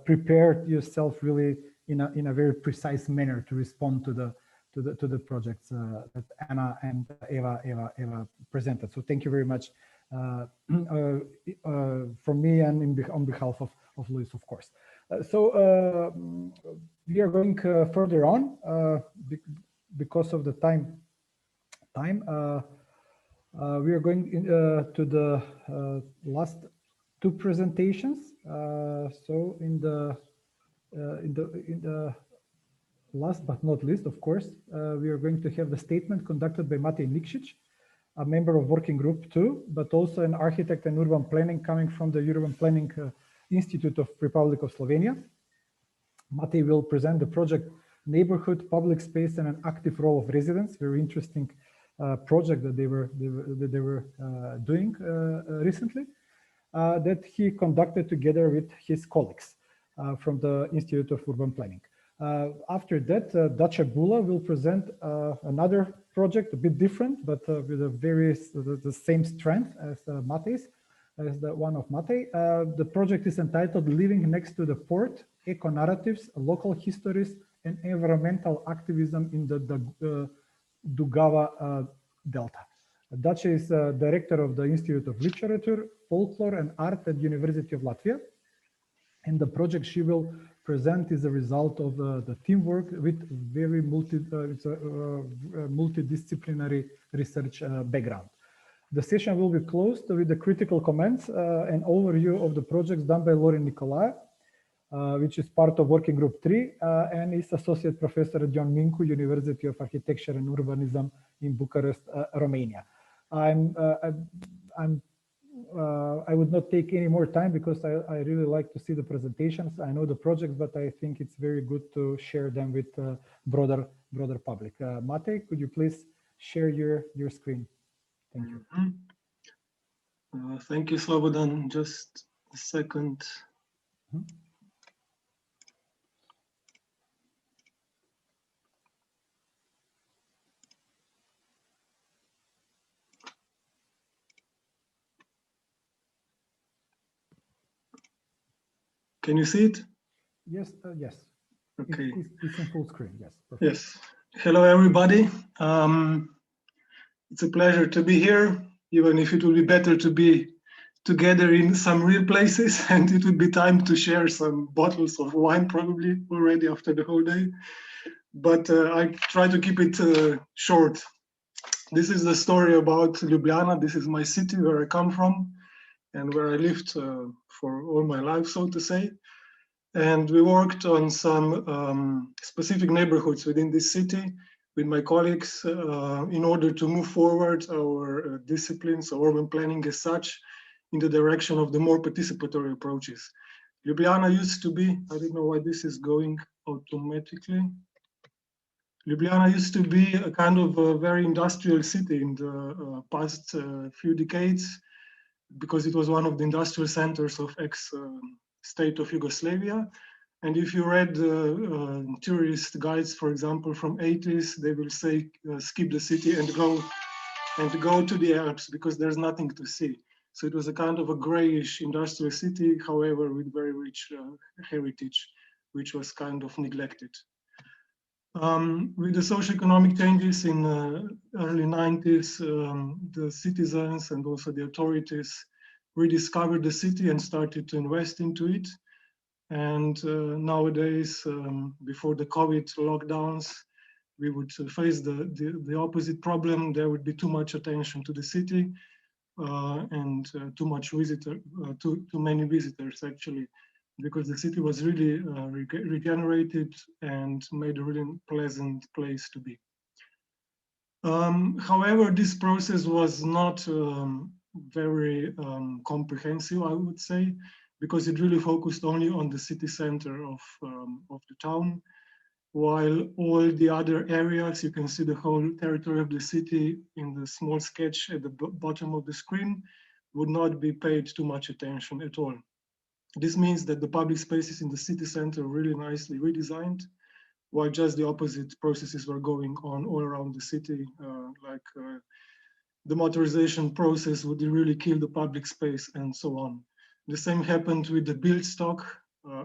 prepared yourself really in a very precise manner to respond to the projects that Anna and Eva presented. So thank you very much from me and on behalf of Luis, of course. So we are going further on because of the time. We are going to the last two presentations. So in the last but not least, of course, we are going to have the statement conducted by Matej Nikšić, a member of Working Group 2, but also an architect and urban planning coming from the Urban Planning Institute of Republic of Slovenia. Matej will present the project Neighborhood, Public Space and an Active Role of Residents. Very interesting project that they were doing recently, that he conducted together with his colleagues from the Institute of Urban Planning. After that, Dacia Bula will present another project, a bit different, but with the same strength as Matej's, as the one of Matej. The project is entitled Living Next to the Port, Eco-Narratives, Local Histories and Environmental Activism in the Daugava Delta. Dacia is director of the Institute of Literature, Folklore and Art at the University of Latvia. And the project she will present is a result of the teamwork with very multidisciplinary research background. The session will be closed with the critical comments and overview of the projects done by Lorin Nicolae, which is part of Working Group 3 and is Associate Professor at Ion Mincu, University of Architecture and Urbanism in Bucharest, Romania. I would not take any more time because I really like to see the presentations. I know the projects, but I think it's very good to share them with broader public. Matej, could you please share your screen? Thank you. Thank you, Slobodan. Just a second. Can you see it? Yes, yes. Okay. It's in full screen, yes. Perfect. Yes. Hello, everybody. It's a pleasure to be here, even if it would be better to be together in some real places, and it would be time to share some bottles of wine probably already after the whole day. But I try to keep it short. This is the story about Ljubljana. This is my city where I come from and where I lived for all my life, so to say. And we worked on some specific neighborhoods within this city with my colleagues in order to move forward our disciplines, or urban planning as such, in the direction of the more participatory approaches. Ljubljana used to be, I don't know why this is going automatically. Ljubljana used to be a kind of a very industrial city in the past few decades, because it was one of the industrial centers of ex-state of Yugoslavia. And if you read tourist guides, for example, from 80s, they will say, skip the city and go to the Alps because there's nothing to see. So it was a kind of a grayish industrial city, however, with very rich heritage, which was kind of neglected. With the socioeconomic changes in early 90s, the citizens and also the authorities rediscovered the city and started to invest into it. And nowadays, before the COVID lockdowns, we would face the opposite problem. There would be too much attention to the city and too many visitors actually, because the city was really regenerated and made a really pleasant place to be. However, this process was not very comprehensive, I would say, because it really focused only on the city center of the town, while all the other areas, you can see the whole territory of the city in the small sketch at the bottom of the screen, would not be paid too much attention at all. This means that the public spaces in the city center were really nicely redesigned, while just the opposite processes were going on all around the city, like the motorization process would really kill the public space and so on. The same happened with the build stock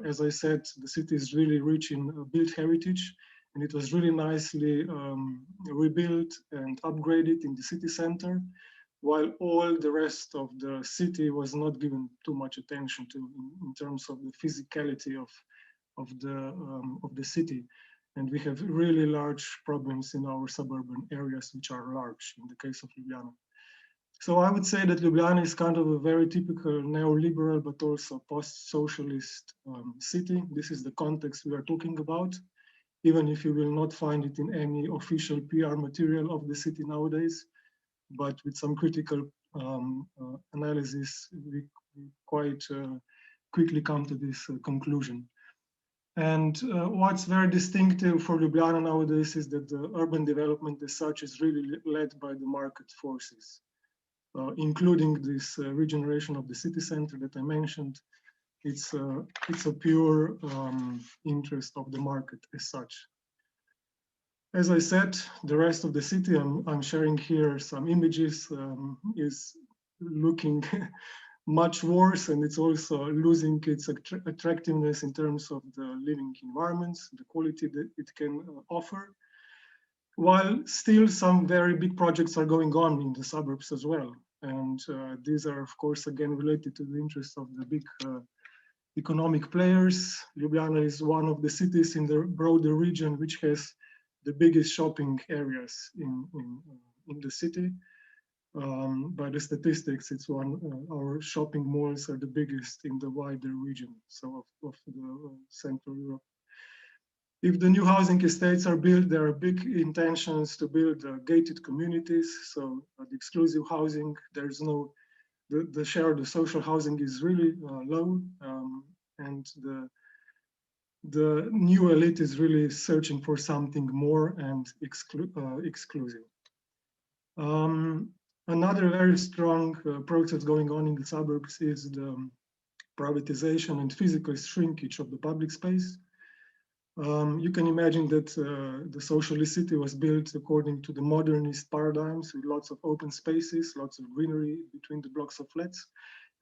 As I said, the city is really rich in built heritage, and it was really nicely rebuilt and upgraded in the city center, while all the rest of the city was not given too much attention to in terms of the physicality of the city. And we have really large problems in our suburban areas, which are large in the case of Ljubljana. So I would say that Ljubljana is kind of a very typical neoliberal, but also post-socialist city. This is the context we are talking about, even if you will not find it in any official PR material of the city nowadays. But with some critical analysis, we quite quickly come to this conclusion. And what's very distinctive for Ljubljana nowadays is that the urban development as such is really led by the market forces. Including this regeneration of the city center that I mentioned. It's a pure interest of the market as such. As I said, the rest of the city, I'm sharing here some images, is looking much worse, and it's also losing its attractiveness in terms of the living environments, the quality that it can offer, while still some very big projects are going on in the suburbs as well. And these are, of course, again, related to the interests of the big economic players. Ljubljana is one of the cities in the broader region which has the biggest shopping areas in the city. By the statistics, it's our shopping malls are the biggest in the wider region, so of the Central Europe. If the new housing estates are built, there are big intentions to build gated communities. So the exclusive housing, there's no, the share of the social housing is really low, and the new elite is really searching for something more and exclusive. Another very strong process going on in the suburbs is the privatization and physical shrinkage of the public space. You can imagine that the socialist city was built according to the modernist paradigms with lots of open spaces, lots of greenery between the blocks of flats.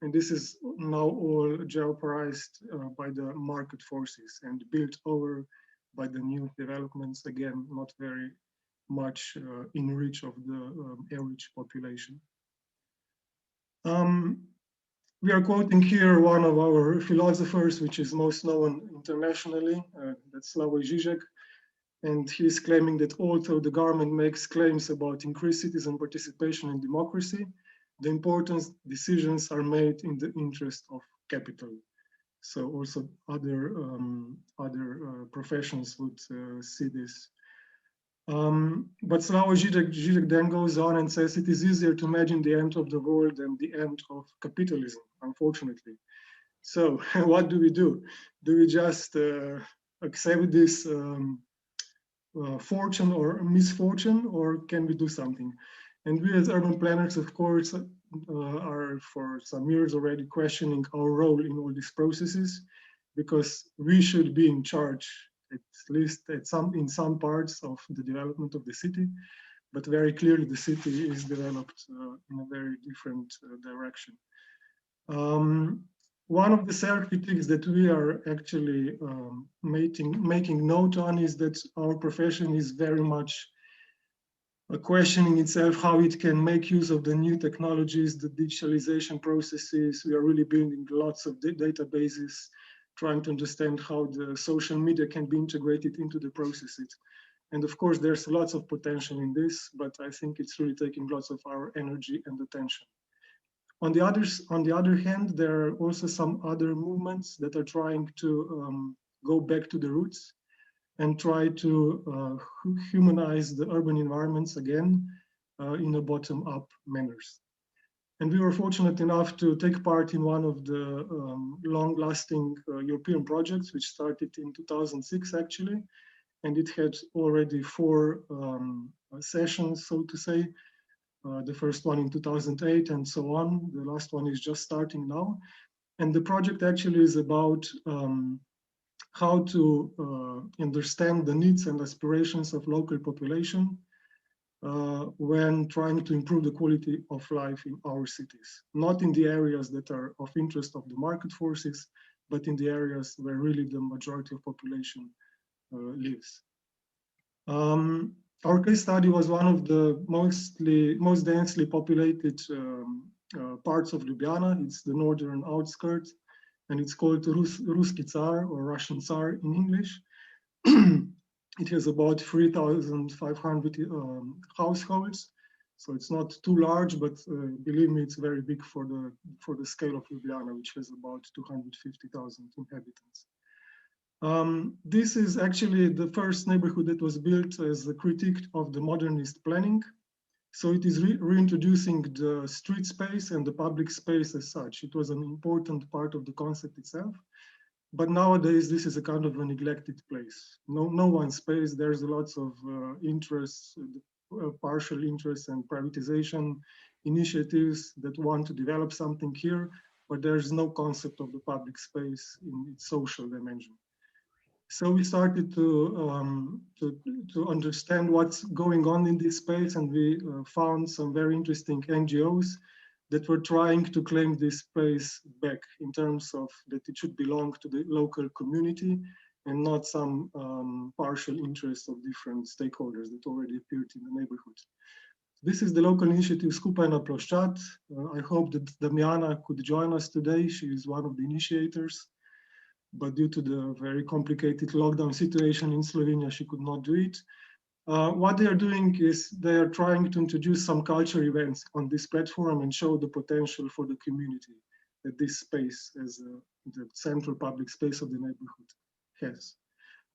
And this is now all jeopardized by the market forces and built over by the new developments, again, not very much in reach of the average population. We are quoting here one of our philosophers, which is most known internationally, that's Slavoj Žižek, and he's claiming that although the government makes claims about increased citizen participation and democracy, the important decisions are made in the interest of capital. So also other professions would see this. But Slavoj Žižek then goes on and says it is easier to imagine the end of the world than the end of capitalism, unfortunately. So what do? Do we just accept this fortune or misfortune, or can we do something? And we as urban planners, of course, are for some years already questioning our role in all these processes, because we should be in charge, at least in some parts of the development of the city, but very clearly the city is developed in a very different direction. One of the self-critiques that we are actually making note on is that our profession is very much questioning itself how it can make use of the new technologies, the digitalization processes. We are really building lots of databases, trying to understand how the social media can be integrated into the processes. And of course, there's lots of potential in this, but I think it's really taking lots of our energy and attention. On the other hand, there are also some other movements that are trying to go back to the roots and try to humanize the urban environments again in a bottom-up manners. And we were fortunate enough to take part in one of the long-lasting European projects, which started in 2006, actually. And it had already 4 sessions, so to say. The first one in 2008 and so on. The last one is just starting now. And the project actually is about how to understand the needs and aspirations of local population when trying to improve the quality of life in our cities. Not in the areas that are of interest of the market forces, but in the areas where really the majority of population lives. Our case study was one of the most densely populated parts of Ljubljana. It's the northern outskirts, and it's called Ruski Tsar, or Russian Tsar in English. It has about 3,500 households, so it's not too large, but believe me, it's very big for the scale of Ljubljana, which has about 250,000 inhabitants. This is actually the first neighborhood that was built as a critique of the modernist planning. So it is reintroducing the street space and the public space as such. It was an important part of the concept itself. But nowadays, this is a kind of a neglected place. No one's space. There's lots of interests, partial interests and privatization initiatives that want to develop something here, but there's no concept of the public space in its social dimension. So we started to understand what's going on in this space, and we found some very interesting NGOs that were trying to claim this space back in terms of that it should belong to the local community and not some partial interests of different stakeholders that already appeared in the neighborhood. This is the local initiative Skupaj na ploščad. I hope that Damjana could join us today. She is one of the initiators, but due to the very complicated lockdown situation in Slovenia, she could not do it. What they are doing is they are trying to introduce some cultural events on this platform and show the potential for the community that this space as the central public space of the neighborhood has.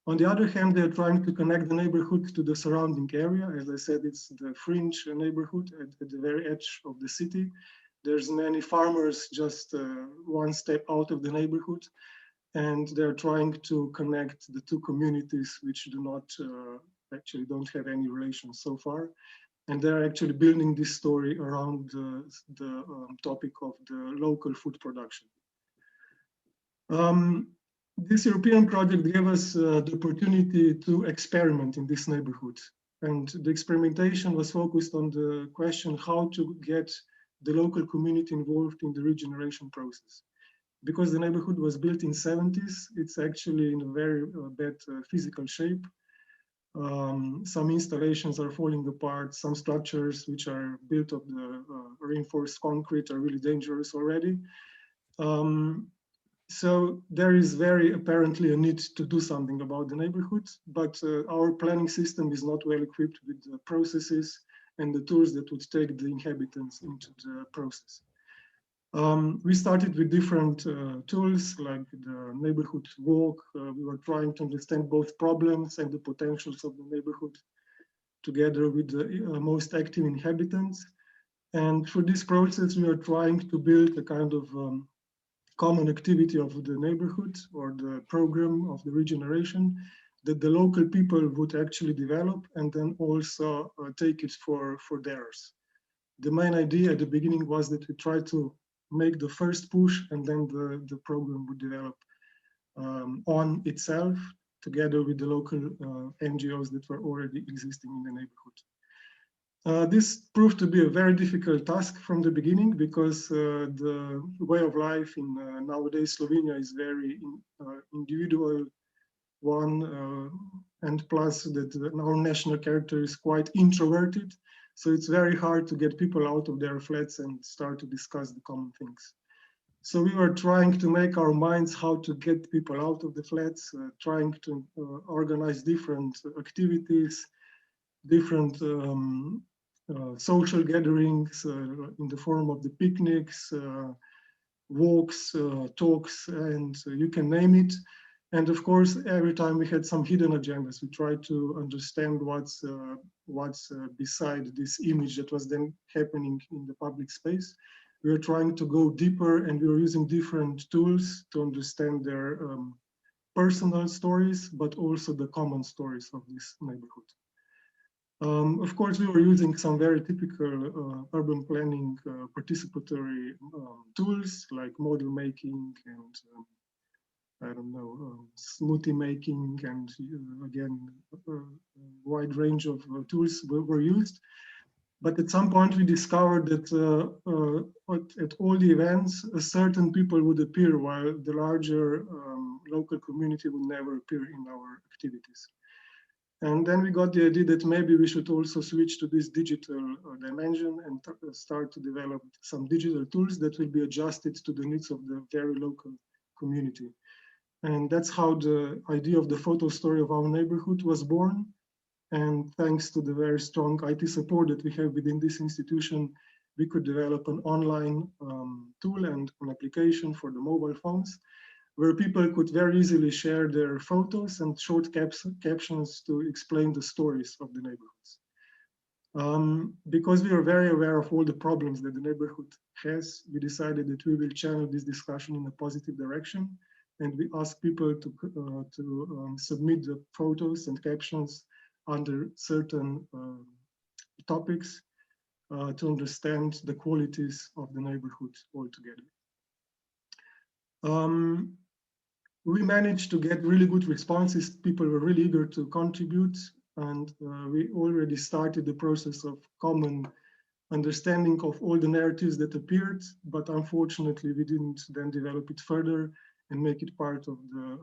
On the other hand, they are trying to connect the neighborhood to the surrounding area. As I said, it's the fringe neighborhood at the very edge of the city. There's many farmers just one step out of the neighborhood, and they're trying to connect the two communities which do not actually don't have any relation so far. And they're actually building this story around the topic of the local food production. This European project gave us the opportunity to experiment in this neighborhood. And the experimentation was focused on the question how to get the local community involved in the regeneration process. Because the neighborhood was built in the 70s, it's actually in a very bad physical shape. Some installations are falling apart. Some structures which are built of the reinforced concrete are really dangerous already. So there is very apparently a need to do something about the neighborhood, but our planning system is not well equipped with the processes and the tools that would take the inhabitants into the process. We started with different tools like the neighborhood walk. We were trying to understand both problems and the potentials of the neighborhood together with the most active inhabitants. And for this process, we are trying to build a kind of common activity of the neighborhood or the program of the regeneration that the local people would actually develop and then also take it for theirs. The main idea at the beginning was that we try to make the first push and then the program would develop on itself together with the local NGOs that were already existing in the neighborhood. This proved to be a very difficult task from the beginning because the way of life in nowadays Slovenia is very individual one, and plus that our national character is quite introverted. So it's very hard to get people out of their flats and start to discuss the common things. So we were trying to make our minds how to get people out of the flats, trying to organize different activities, different social gatherings in the form of the picnics, walks, talks, and you can name it. And of course, every time we had some hidden agendas, we tried to understand what's beside this image that was then happening in the public space. We were trying to go deeper, and we were using different tools to understand their personal stories, but also the common stories of this neighborhood. Of course, we were using some very typical urban planning participatory tools like model making and I don't know, smoothie making, and again, a wide range of tools were used. But at some point we discovered that at all the events, certain people would appear while the larger local community would never appear in our activities. And then we got the idea that maybe we should also switch to this digital dimension and start to develop some digital tools that will be adjusted to the needs of the very local community. And that's how the idea of the photo story of our neighborhood was born. And thanks to the very strong IT support that we have within this institution, we could develop an online tool and an application for the mobile phones, where people could very easily share their photos and short captions to explain the stories of the neighborhoods. Because we are very aware of all the problems that the neighborhood has, we decided that we will channel this discussion in a positive direction. And we ask people to submit the photos and captions under certain topics to understand the qualities of the neighborhood altogether. We managed to get really good responses. People were really eager to contribute, and we already started the process of common understanding of all the narratives that appeared, but unfortunately we didn't then develop it further and make it part of the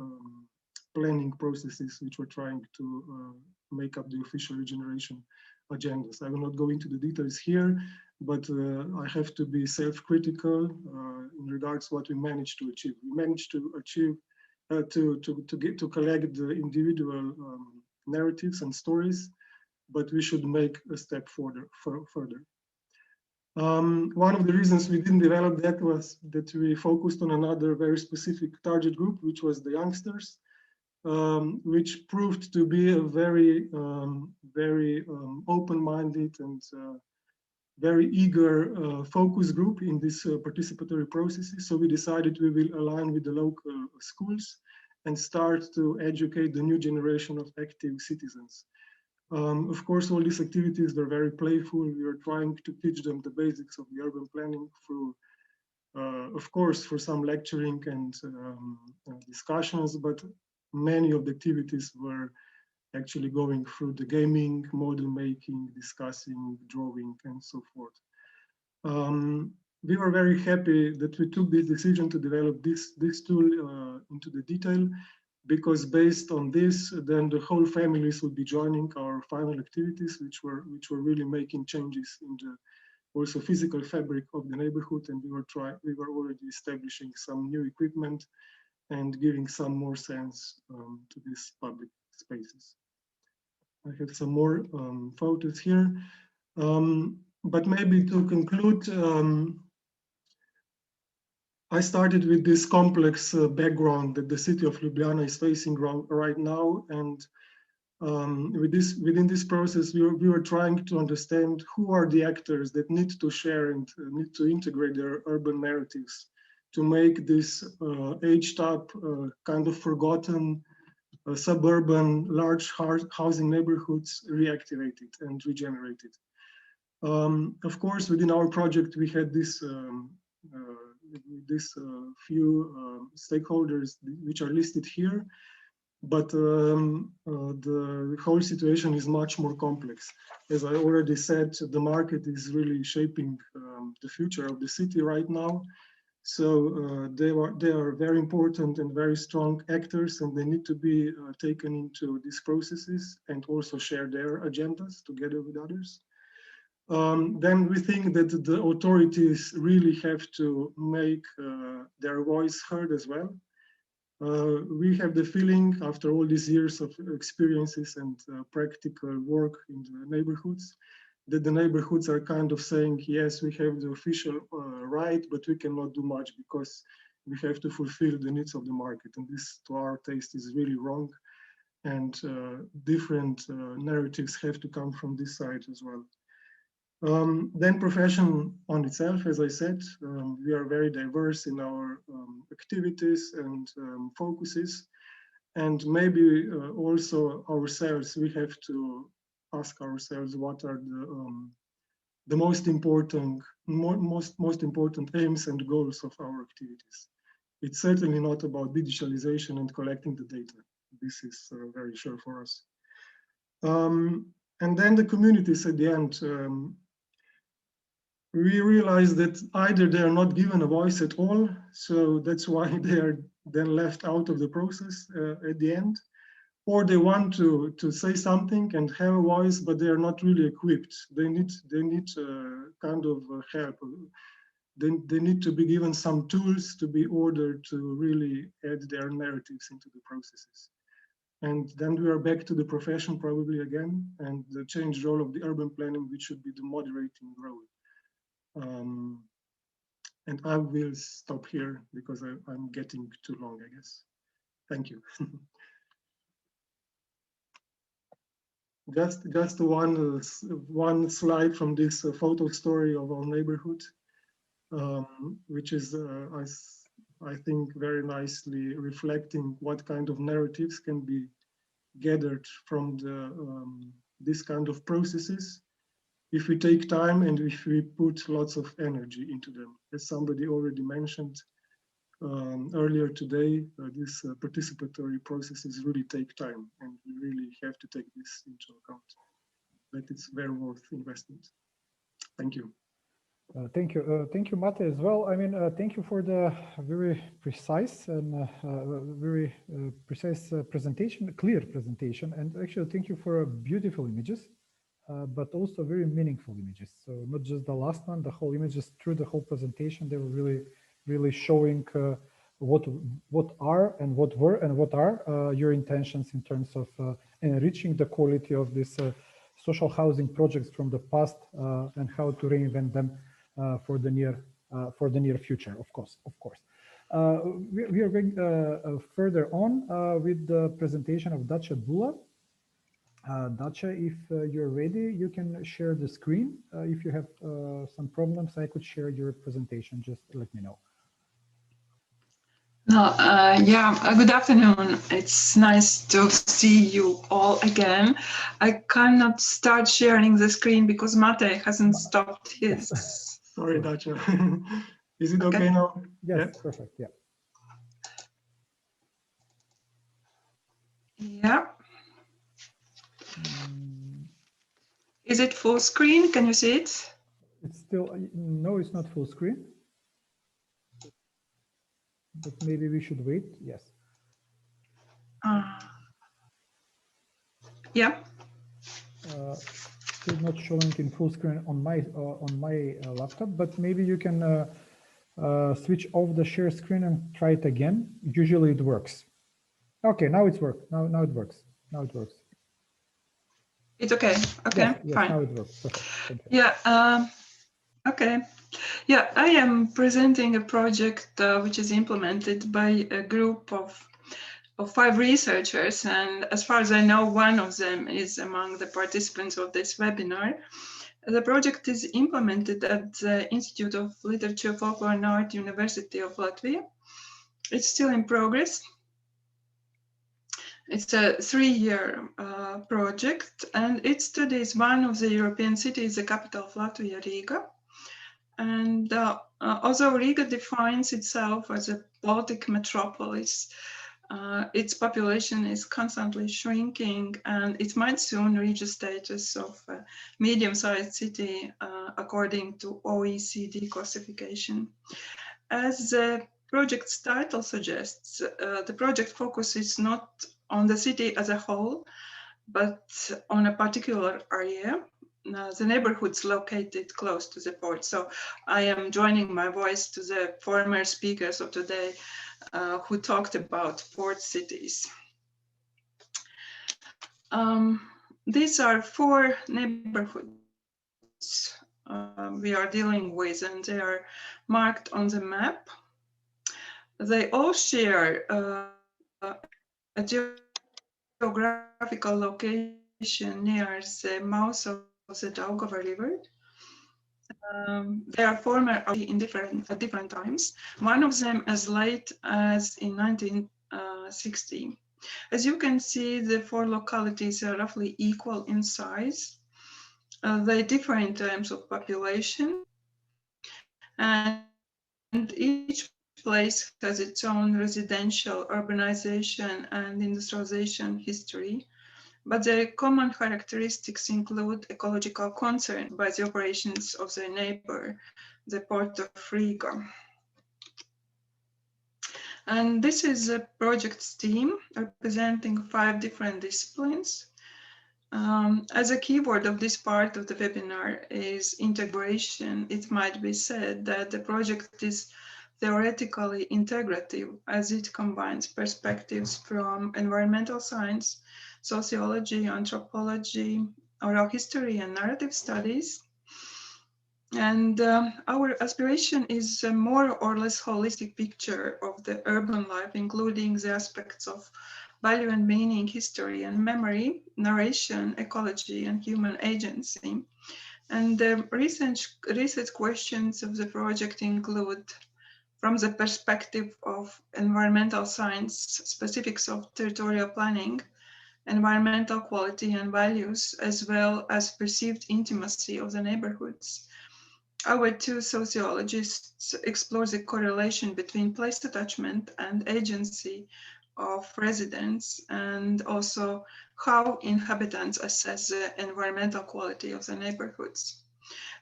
planning processes which we're trying to make up the official regeneration agendas. I will not go into the details here, but I have to be self-critical in regards to what we managed to achieve. We managed to achieve to collect the individual narratives and stories, but we should make a step further. One of the reasons we didn't develop that was that we focused on another very specific target group, which was the youngsters, which proved to be a very open-minded and very eager focus group in this participatory processes. So we decided we will align with the local schools and start to educate the new generation of active citizens. Of course, all these activities were very playful. We were trying to teach them the basics of the urban planning through, of course, for some lecturing and discussions, but many of the activities were actually going through the gaming, model making, discussing, drawing, and so forth. We were very happy that we took this decision to develop this tool into the detail, because based on this, then the whole families would be joining our final activities, which were really making changes in the also physical fabric of the neighborhood, and we were already establishing some new equipment and giving some more sense to these public spaces. I have some more photos here, but maybe to conclude, I started with this complex background that the city of Ljubljana is facing right now, and within this process, we were trying to understand who are the actors that need to share and need to integrate their urban narratives to make this aged up, kind of forgotten suburban large housing neighborhoods reactivated and regenerated. Of course, within our project, we had this few stakeholders which are listed here, but the whole situation is much more complex. As I already said, the market is really shaping the future of the city right now. So they are very important and very strong actors, and they need to be taken into these processes and also share their agendas together with others. Then we think that the authorities really have to make their voice heard as well. We have the feeling, after all these years of experiences and practical work in the neighborhoods, that the neighborhoods are kind of saying, yes, we have the official right, but we cannot do much because we have to fulfill the needs of the market. And this, to our taste, is really wrong. And different narratives have to come from this side as well. Then profession on itself, as I said, we are very diverse in our activities and focuses. And maybe also ourselves, we have to ask ourselves what are the most important aims and goals of our activities. It's certainly not about digitalization and collecting the data. This is very sure for us. And then the communities at the end. we realized that either they are not given a voice at all, so that's why they are then left out of the process at the end, or they want to say something and have a voice, but they are not really equipped. They need kind of help. They need to be given some tools to be ordered to really add their narratives into the processes. And then we are back to the profession probably again, and the changed role of the urban planning, which should be the moderating role. And I will stop here because I'm getting too long, I guess. Thank you. Just one slide from this photo story of our neighborhood, which is, I think, very nicely reflecting what kind of narratives can be gathered from this kind of processes if we take time and if we put lots of energy into them. As somebody already mentioned earlier today, these participatory processes really take time, and we really have to take this into account. But it's very worth investment. Thank you. Thank you, Mate, as well. I mean, thank you for the very precise and very precise presentation, clear presentation, and actually thank you for beautiful images, but also very meaningful images. So not just the last one, the whole images through the whole presentation, they were really showing what are and what were and what are your intentions in terms of enriching the quality of these social housing projects from the past and how to reinvent them for the near future, of course. We are going further on with the presentation of Dacia Bula. Dacia, if you're ready, you can share the screen. If you have some problems, I could share your presentation. Just let me know. Good afternoon. It's nice to see you all again. I cannot start sharing the screen because Mate hasn't stopped his. Sorry, Dacia. Is it okay now? Yes, yeah. Perfect, yeah. Yeah. Is it full screen? Can you see it? It's still, no, it's not full screen. But maybe we should wait. Yes. Yeah. Still not showing in full screen on my laptop, but maybe you can switch off the share screen and try it again. Usually it works. Okay, now it's worked. Now it works. Now it works. It's okay. Okay, yes, fine. Now it works. Perfect. Thank you. Yeah. Okay. Yeah, I am presenting a project which is implemented by a group of 5 researchers, and as far as I know, one of them is among the participants of this webinar. The project is implemented at the Institute of Literature, Folklore and Art, University of Latvia. It's still in progress. It's a 3-year project, and it studies one of the European cities, the capital of Latvia, Riga. And although Riga defines itself as a Baltic metropolis, its population is constantly shrinking, and it might soon reach a status of a medium-sized city according to OECD classification. As the project's title suggests, the project focuses not on the city as a whole, but on a particular area, the neighborhoods located close to the port. So I am joining my voice to the former speakers of today who talked about port cities. These are 4 neighborhoods we are dealing with, and they are marked on the map. They all share a geographical location near the mouth of the Daugava River. They are former in different times. One of them as late as in 1960. As you can see, the 4 localities are roughly equal in size. They differ in terms of population, and each place has its own residential, urbanization, and industrialization history. but their common characteristics include ecological concern by the operations of their neighbor, the Port of Riga. And this is a project's team representing 5 different disciplines. As a keyword of this part of the webinar is integration, it might be said that the project is theoretically integrative as it combines perspectives from environmental science, sociology, anthropology, oral history, and narrative studies. And our aspiration is a more or less holistic picture of the urban life, including the aspects of value and meaning, history and memory, narration, ecology, and human agency. And the research questions of the project include, from the perspective of environmental science, specifics of territorial planning, environmental quality and values, as well as perceived intimacy of the neighborhoods. Our 2 sociologists explore the correlation between place attachment and agency of residents, and also how inhabitants assess the environmental quality of the neighborhoods.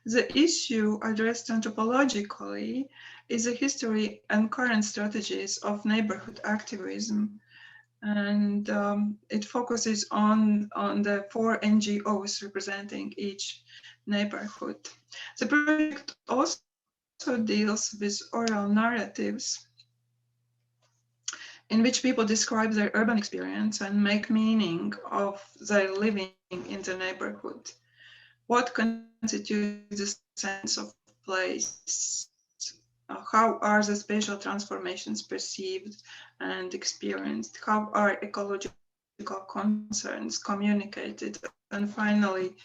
The issue addressed anthropologically is the history and current strategies of neighborhood activism, and it focuses on the 4 NGOs representing each neighborhood. The project also deals with oral narratives in which people describe their urban experience and make meaning of their living in the neighborhood. What constitutes the sense of place? How are the spatial transformations perceived and experienced? How are ecological concerns communicated? And finally,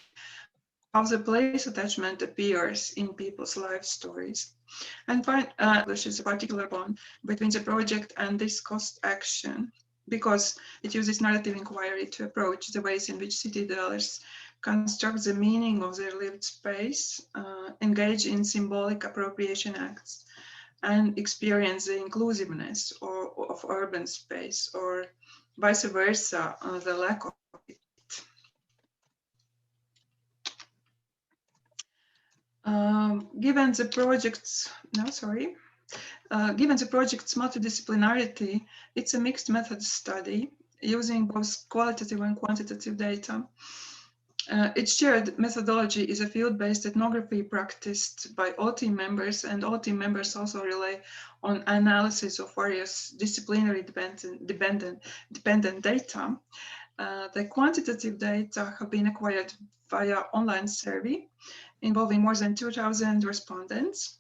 how the place attachment appears in people's life stories. And there is a particular bond between the project and this cost action, because it uses narrative inquiry to approach the ways in which city dwellers construct the meaning of their lived space, engage in symbolic appropriation acts, and experience the inclusiveness of urban space, or vice versa, the lack of it. Given the project's multidisciplinarity, it's a mixed method study using both qualitative and quantitative data. Its shared methodology is a field-based ethnography practiced by all team members, and all team members also rely on analysis of various disciplinary dependent data. The quantitative data have been acquired via online survey involving more than 2,000 respondents,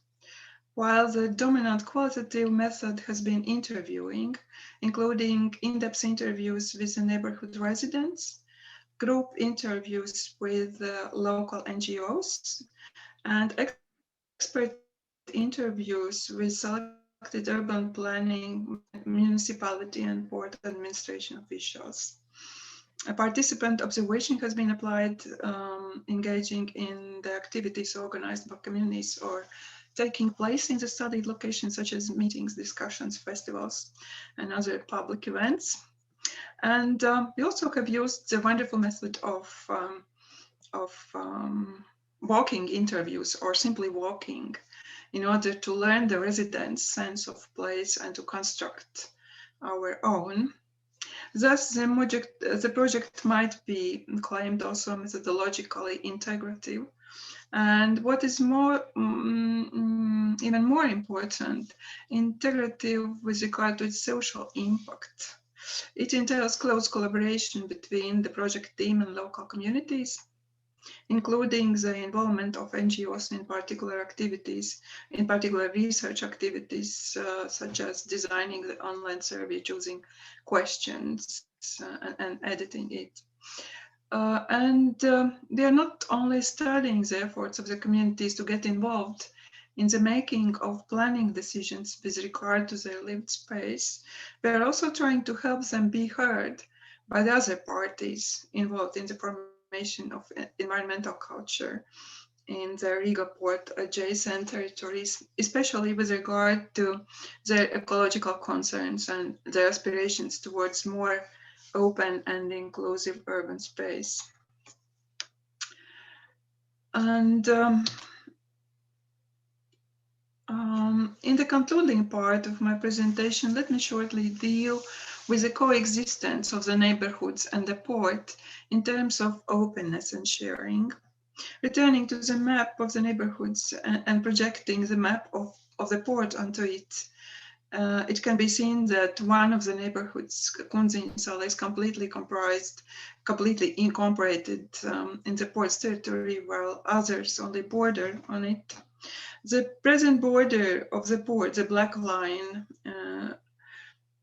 while the dominant qualitative method has been interviewing, including in-depth interviews with the neighborhood residents, group interviews with local NGOs, and expert interviews with selected urban planning, municipality, and port administration officials. A participant observation has been applied, engaging in the activities organized by communities or taking place in the studied locations, such as meetings, discussions, festivals, and other public events. And we also have used the wonderful method of walking interviews, or simply walking, in order to learn the residents' sense of place and to construct our own. Thus, the project might be claimed also methodologically integrative. And what is more, even more important, integrative with regard to its social impact. It entails close collaboration between the project team and local communities, including the involvement of NGOs in particular activities, in particular research activities, such as designing the online survey, choosing questions, and editing it. They are not only studying the efforts of the communities to get involved in the making of planning decisions with regard to their lived space, we are also trying to help them be heard by the other parties involved in the formation of environmental culture in the Riga port adjacent territories, especially with regard to their ecological concerns and their aspirations towards more open and inclusive urban space. And in the concluding part of my presentation, let me shortly deal with the coexistence of the neighborhoods and the port in terms of openness and sharing. Returning to the map of the neighborhoods and projecting the map of the port onto it, it can be seen that one of the neighborhoods, Kunziņsala, is completely incorporated in the port's territory, while others only border on it. The present border of the port, the black line,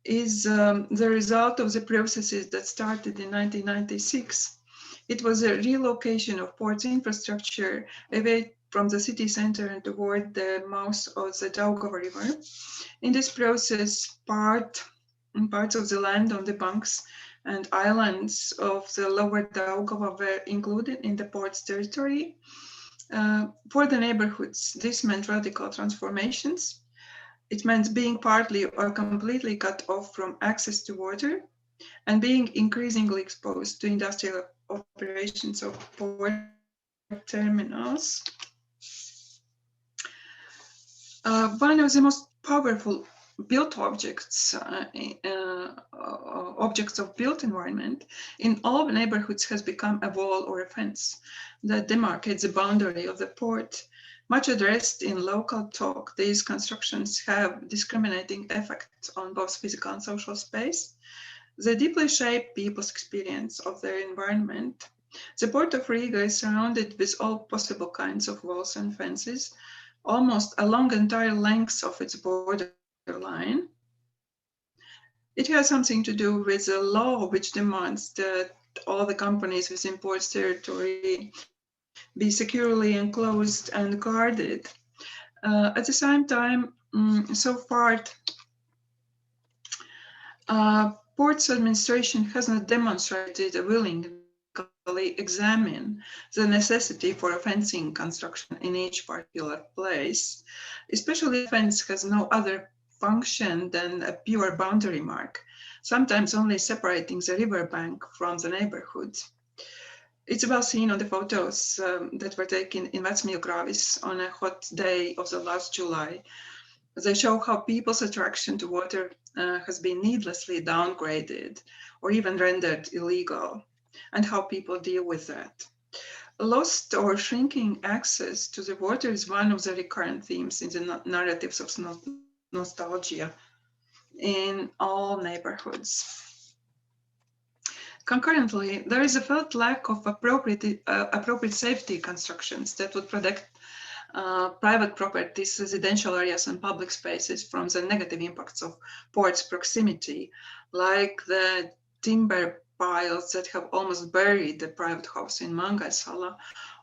is the result of the processes that started in 1996. It was a relocation of port's infrastructure away from the city center and toward the mouth of the Daugava River. In this process, parts of the land on the banks and islands of the lower Daugava were included in the port's territory. For the neighborhoods, this meant radical transformations. It meant being partly or completely cut off from access to water and being increasingly exposed to industrial operations of port terminals. One of the most powerful built objects of built environment in all neighborhoods has become a wall or a fence that demarcates the boundary of the port. Much addressed in local talk, these constructions have discriminating effects on both physical and social space. They deeply shape people's experience of their environment. The port of Riga is surrounded with all possible kinds of walls and fences, almost along entire lengths of its borderline. It has something to do with the law which demands that all the companies within port's territory be securely enclosed and guarded. At the same time, so far, port's administration has not demonstrated a willingness to examine the necessity for a fencing construction in each particular place, especially if fence has no other function than a pure boundary mark, sometimes only separating the riverbank from the neighborhood. It's well seen on the photos that were taken in Vecmīlgrāvis on a hot day of the last July. They show how people's attraction to water has been needlessly downgraded or even rendered illegal, and how people deal with that. Lost or shrinking access to the water is one of the recurrent themes in the narratives of nostalgia in all neighborhoods. Concurrently, there is a felt lack of appropriate safety constructions that would protect private properties, residential areas, and public spaces from the negative impacts of port's proximity, like the timber piles that have almost buried the private house in Mangaisala,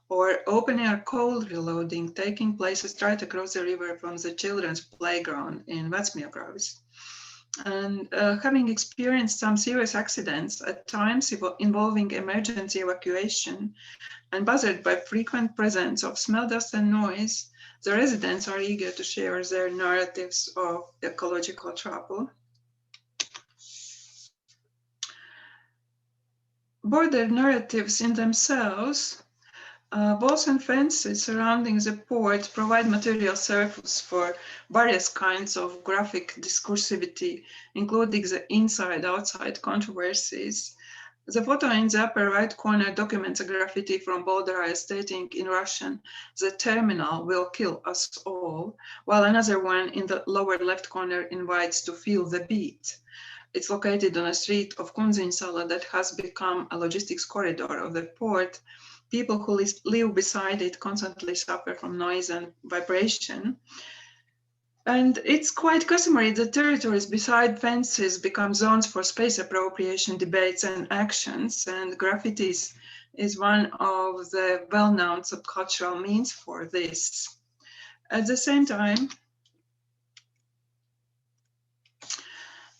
or open-air coal reloading taking place straight across the river from the children's playground in Vecmīlgrāvis. And having experienced some serious accidents, at times involving emergency evacuation, and bothered by frequent presence of smell, dust, and noise, the residents are eager to share their narratives of ecological trouble. Border narratives in themselves, walls and fences surrounding the port provide material surface for various kinds of graphic discursivity, including the inside-outside controversies. The photo in the upper right corner documents a graffiti from Bolderaya stating in Russian, "The terminal will kill us all," while another one in the lower left corner invites to feel the beat. It's located on a street of Kunziņsala that has become a logistics corridor of the port. People who live beside it constantly suffer from noise and vibration. And it's quite customary that territories beside fences become zones for space appropriation debates and actions, and graffitis is one of the well-known subcultural means for this. At the same time,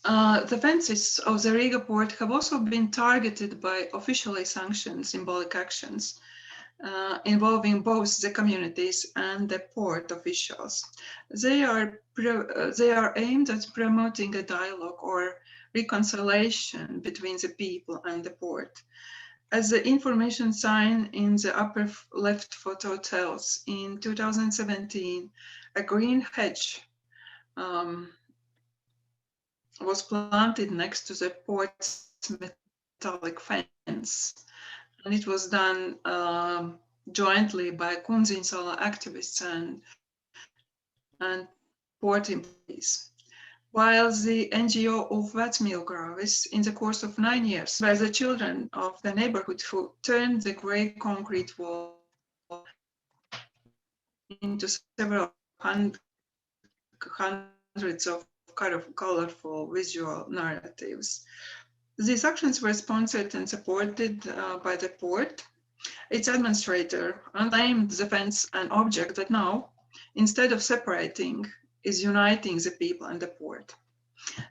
the fences of the Riga port have also been targeted by officially sanctioned symbolic actions involving both the communities and the port officials. They are aimed at promoting a dialogue or reconciliation between the people and the port. As the information sign in the upper left photo tells, in 2017, a green hedge was planted next to the port's metallic fence. And it was done jointly by Kunzinsala activists and port employees. While the NGO of Vecmīlgrāvis, in the course of 9 years, were the children of the neighborhood who turned the gray concrete wall into several hundreds of colorful visual narratives. These actions were sponsored and supported by the port. Its administrator named the fence an object that now, instead of separating, is uniting the people and the port.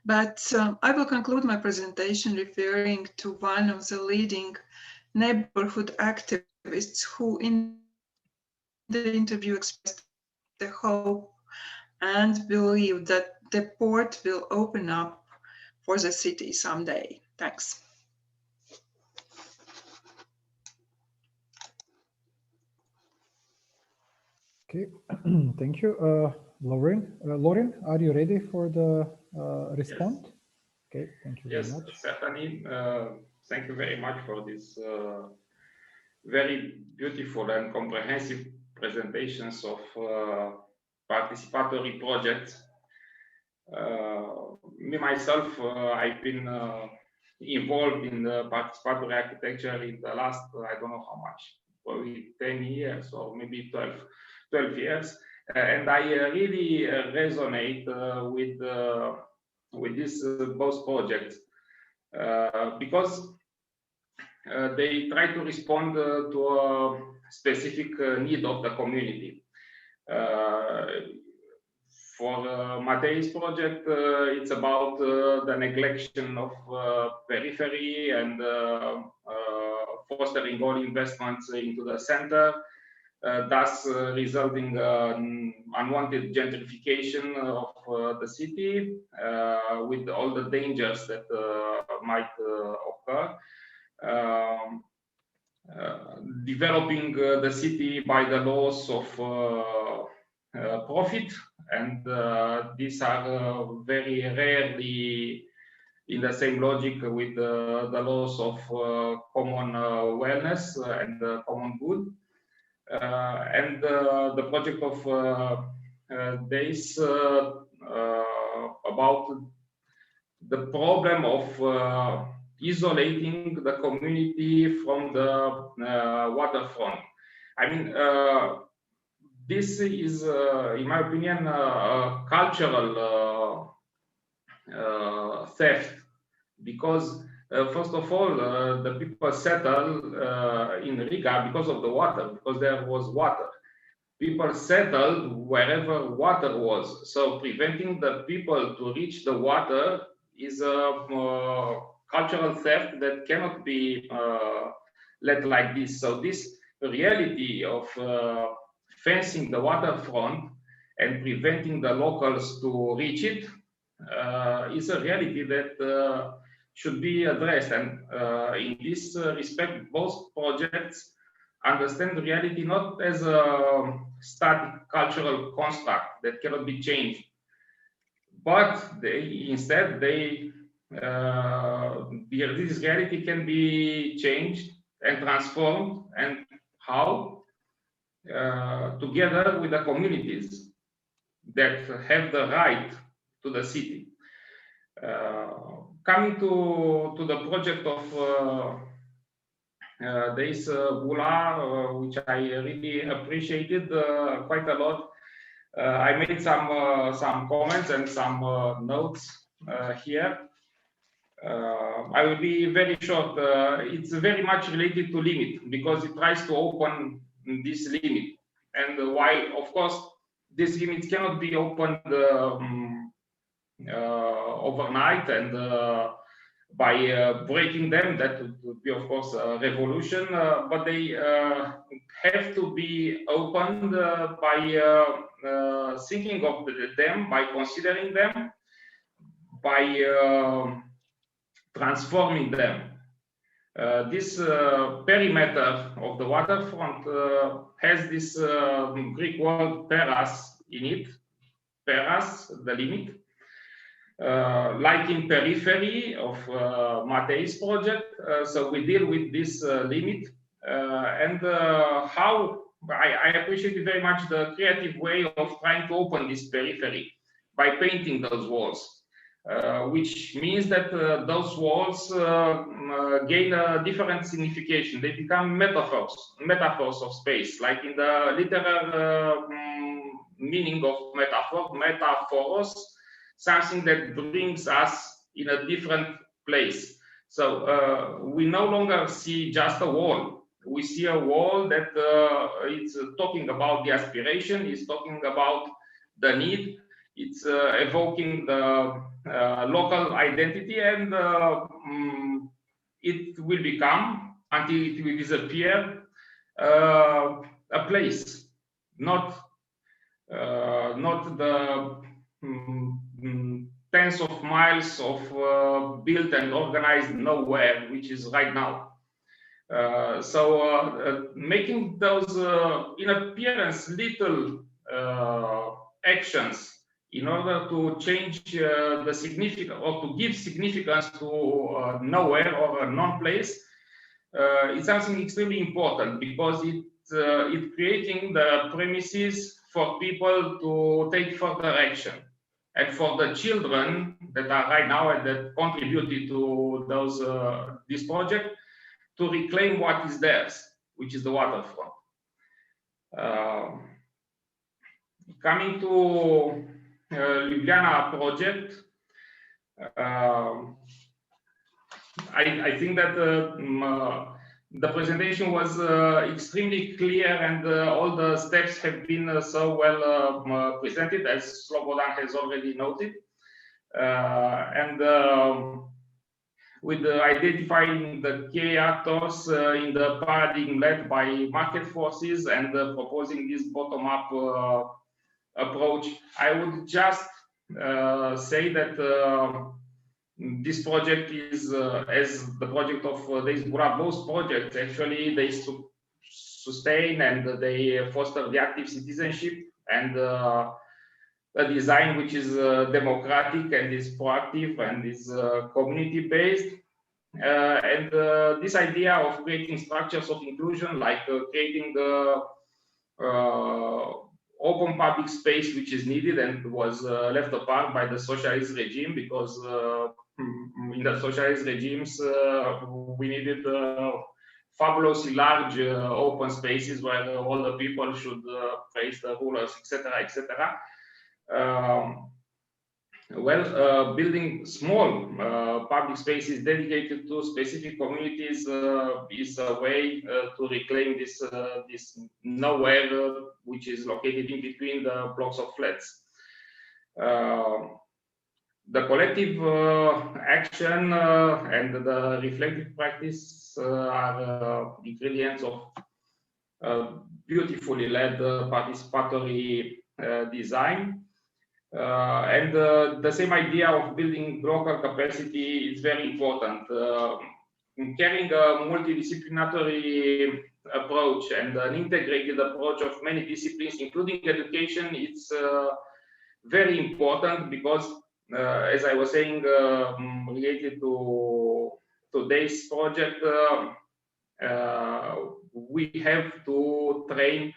But I will conclude my presentation referring to one of the leading neighborhood activists who in the interview expressed the hope and believe that the port will open up for the city someday. Thanks. Okay, thank you. Lauren, are you ready for the response? Yes. Okay, thank you yes, very much. Certainly. Thank you very much for this very beautiful and comprehensive presentations of participatory projects. Me myself, I've been involved in the participatory architecture in the last, I don't know how much, probably 10 years or maybe 12 years. And I really resonate with these both projects because they try to respond to a specific need of the community. For Matei's project, it's about the neglection of periphery and fostering all investments into the center, thus resulting unwanted gentrification of the city with all the dangers that might occur. Developing the city by the laws of profit, and these are very rarely in the same logic with the laws of common wellness and common good. And the project of days about the problem of isolating the community from the waterfront. I mean, this is, in my opinion, a cultural theft, because first of all, the people settled in Riga because of the water, because there was water. People settled wherever water was. So preventing the people to reach the water is a cultural theft that cannot be let like this. So this reality of fencing the waterfront and preventing the locals to reach it is a reality that should be addressed. And in this respect, both projects understand the reality not as a static cultural construct that cannot be changed, but instead this reality can be changed and transformed. And how? Together with the communities that have the right to the city. Coming to the project of Deis Bula, which I really appreciated quite a lot. I made some comments and some notes here. I will be very short. It's very much related to limit, because it tries to open this limit. And while, of course, these limits cannot be opened overnight and by breaking them, that would be, of course, a revolution, but they have to be opened by thinking of them, by considering them, by transforming them. This perimeter of the waterfront has this Greek word peras in it, peras, the limit, like in periphery of Matei's project. So we deal with this limit and how I appreciate very much the creative way of trying to open this periphery by painting those walls. Which means that those walls gain a different signification. They become metaphors of space, like in the literal meaning of metaphor, metaphoros, something that brings us in a different place. So we no longer see just a wall. We see a wall that is talking about the aspiration, is talking about the need, it's evoking the local identity, and it will become, until it will disappear, a place, not the tens of miles of built and organized nowhere, which is right now. So making those in appearance little actions in order to change the significance, or to give significance to nowhere or a non-place, is something extremely important, because it's creating the premises for people to take further action, and for the children that are right now and that contributed to those this project to reclaim what is theirs, which is the waterfront. Coming to Ljubljana project, I think that the presentation was extremely clear, and all the steps have been so well presented, as Slobodan has already noted. With identifying the key actors in the paradigm led by market forces and proposing this bottom-up approach, I would just say that this project is, as the project of these both projects, actually they sustain and they foster the active citizenship and a design which is democratic and is proactive and is community-based. And this idea of creating structures of inclusion, like creating the open public space which is needed and was left apart by the socialist regime, because in the socialist regimes we needed fabulously large open spaces where all the people should face the rulers, etc., etc. Building small public spaces dedicated to specific communities is a way to reclaim this nowhere, which is located in between the blocks of flats. The collective action and the reflective practice are ingredients of beautifully led participatory design. And the same idea of building local capacity is very important. Carrying a multidisciplinary approach and an integrated approach of many disciplines, including education, it's very important, because as I was saying, related to today's project, we have to train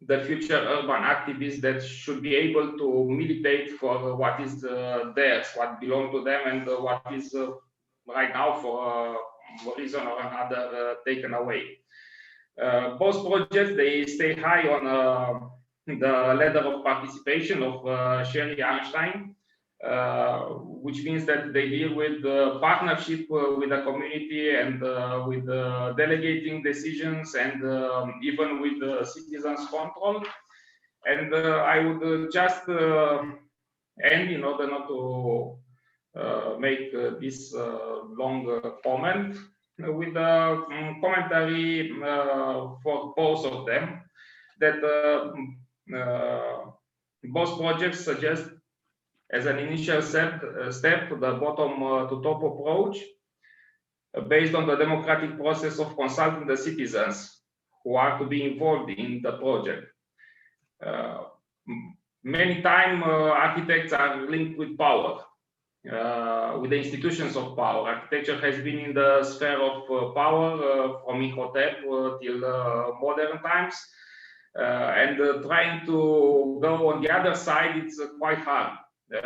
the future urban activists that should be able to militate for what is theirs, what belongs to them, and what is right now, for one reason or another, taken away. Both projects, they stay high on the ladder of participation of Sherry Einstein, which means that they deal with partnership with the community and with delegating decisions and even with citizens' control. And I would just end, in order not to make this long comment, with a commentary for both of them, that both projects suggest, as an initial step, the bottom to top approach, based on the democratic process of consulting the citizens who are to be involved in the project. Many times architects are linked with power, with the institutions of power. Architecture has been in the sphere of power from Imhotep till modern times. And trying to go on the other side, it's quite hard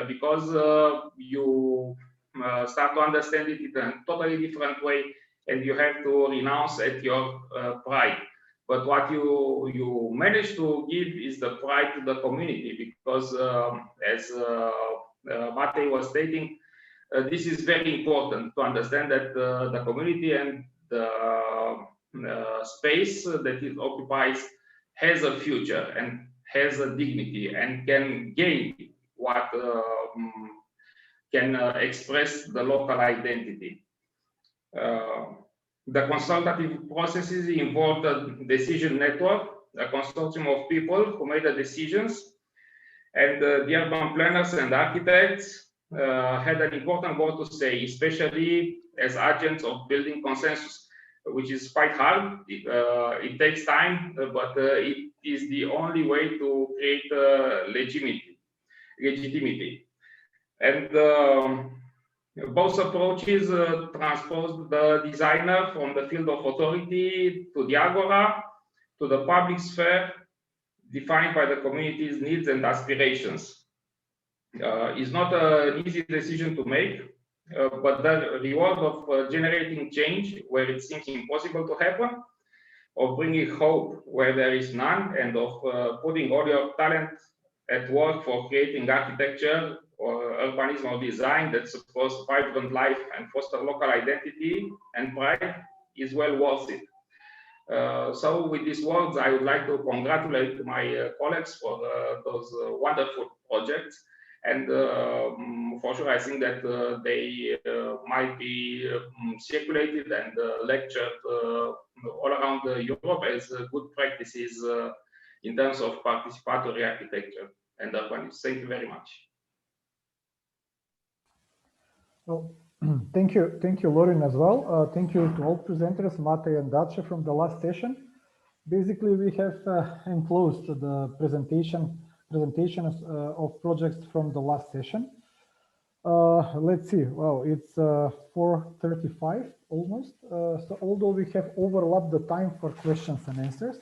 because you start to understand it in a totally different way, and you have to renounce at your pride. But what you manage to give is the pride to the community, because as Matei was stating, this is very important to understand that the community and the space that it occupies has a future and has a dignity and can gain what can express the local identity. The consultative processes involved a decision network, a consortium of people who made the decisions, and the urban planners and architects had an important word to say, especially as agents of building consensus, which is quite hard. It takes time, but it is the only way to create legitimacy. And both approaches transpose the designer from the field of authority to the agora, to the public sphere, defined by the community's needs and aspirations. It's not an easy decision to make, but the reward of generating change where it seems impossible to happen, of bringing hope where there is none, and of putting all your talent at work for creating architecture or urbanism or design that supports vibrant life and foster local identity and pride is well worth it. So with these words, I would like to congratulate my colleagues for those wonderful projects. And for sure, I think that they might be circulated and lectured all around Europe as good practices in terms of participatory architecture and urbanism. Thank you very much. Well, thank you, Lauren, as well. Thank you to all presenters, Matei and Dace, from the last session. Basically, we have enclosed the presentation of projects from the last session. Let's see. Well, it's 4:35 almost. So although we have overlapped the time for questions and answers,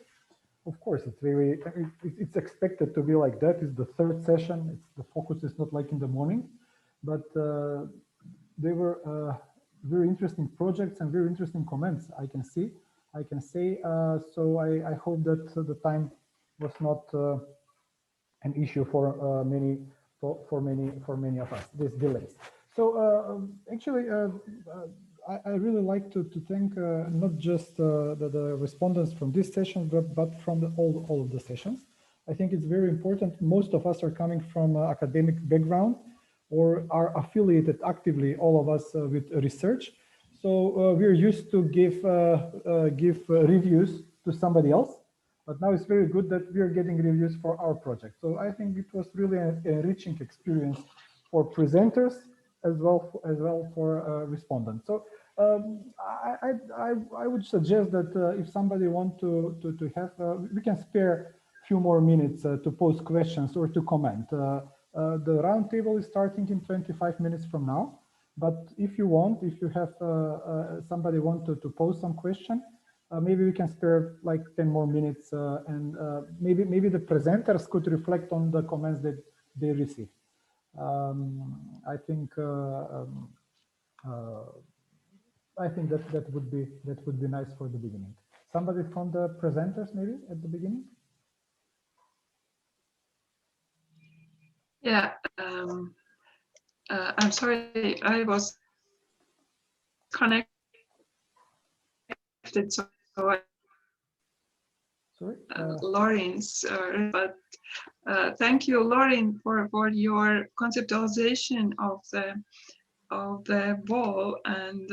of course, it's expected to be like that. It's the third session. The focus is not like in the morning, but they were very interesting projects and very interesting comments. I can say. So I hope that the time was not an issue for many of us. These delays. So actually, I really like to thank not just the respondents from this session, but from all of the sessions. I think it's very important. Most of us are coming from academic background or are affiliated actively, all of us, with research. So we're used to give reviews to somebody else, but now it's very good that we are getting reviews for our project. So I think it was really an enriching experience for presenters as well for respondents. So I would suggest that if somebody wants to have, we can spare a few more minutes to pose questions or to comment. The roundtable is starting in 25 minutes from now. But if you have somebody want to pose some question, maybe we can spare like 10 more minutes, and maybe the presenters could reflect on the comments that they received. I think that would be nice for the beginning. Somebody from the presenters, maybe at the beginning. Yeah. I'm sorry, I was connected, so I, sorry, Lauren's, but thank you, Lauren, for your conceptualization of the wall and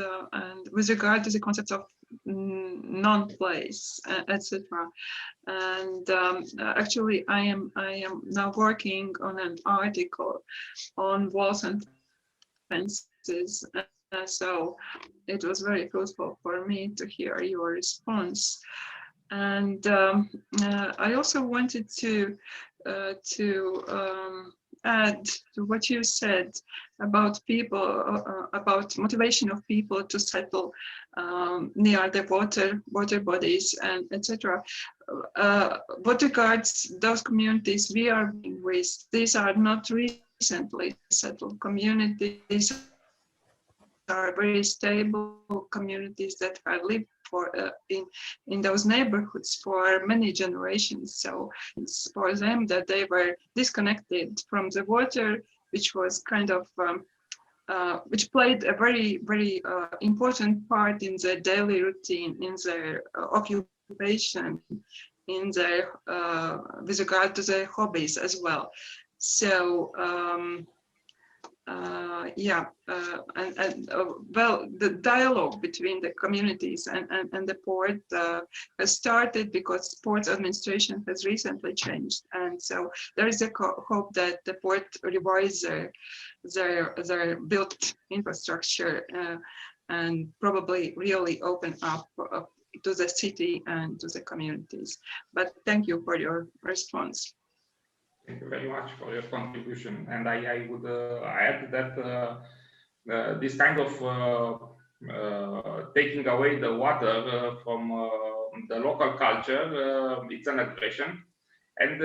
with regard to the concepts of non-place, etc. And actually, I am now working on an article on walls and fences, So it was very fruitful for me to hear your response. And I also wanted to add to what you said about people, about motivation of people to settle near the water bodies and etc. What regards those communities we are with, these are not recently settled communities, are very stable communities that have lived for in those neighborhoods for many generations. So it's for them that they were disconnected from the water, which was kind of which played a very important part in their daily routine, in their occupation, in their with regard to their hobbies as well. So well, the dialogue between the communities and the port has started because port administration has recently changed, and so there is a hope that the port revise their built infrastructure and probably really open up to the city and to the communities. But thank you for your response. Thank you very much for your contribution. And I would add that this kind of taking away the water from the local culture, it's an aggression. And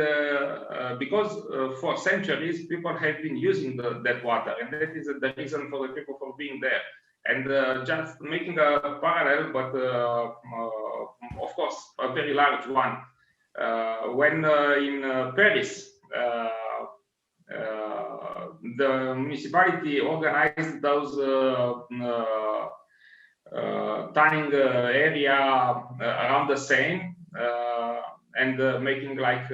because for centuries, people have been using that water, and that is the reason for the people for being there. And just making a parallel, but of course, a very large one. When in Paris, the municipality organized those tanning area around the Seine and making like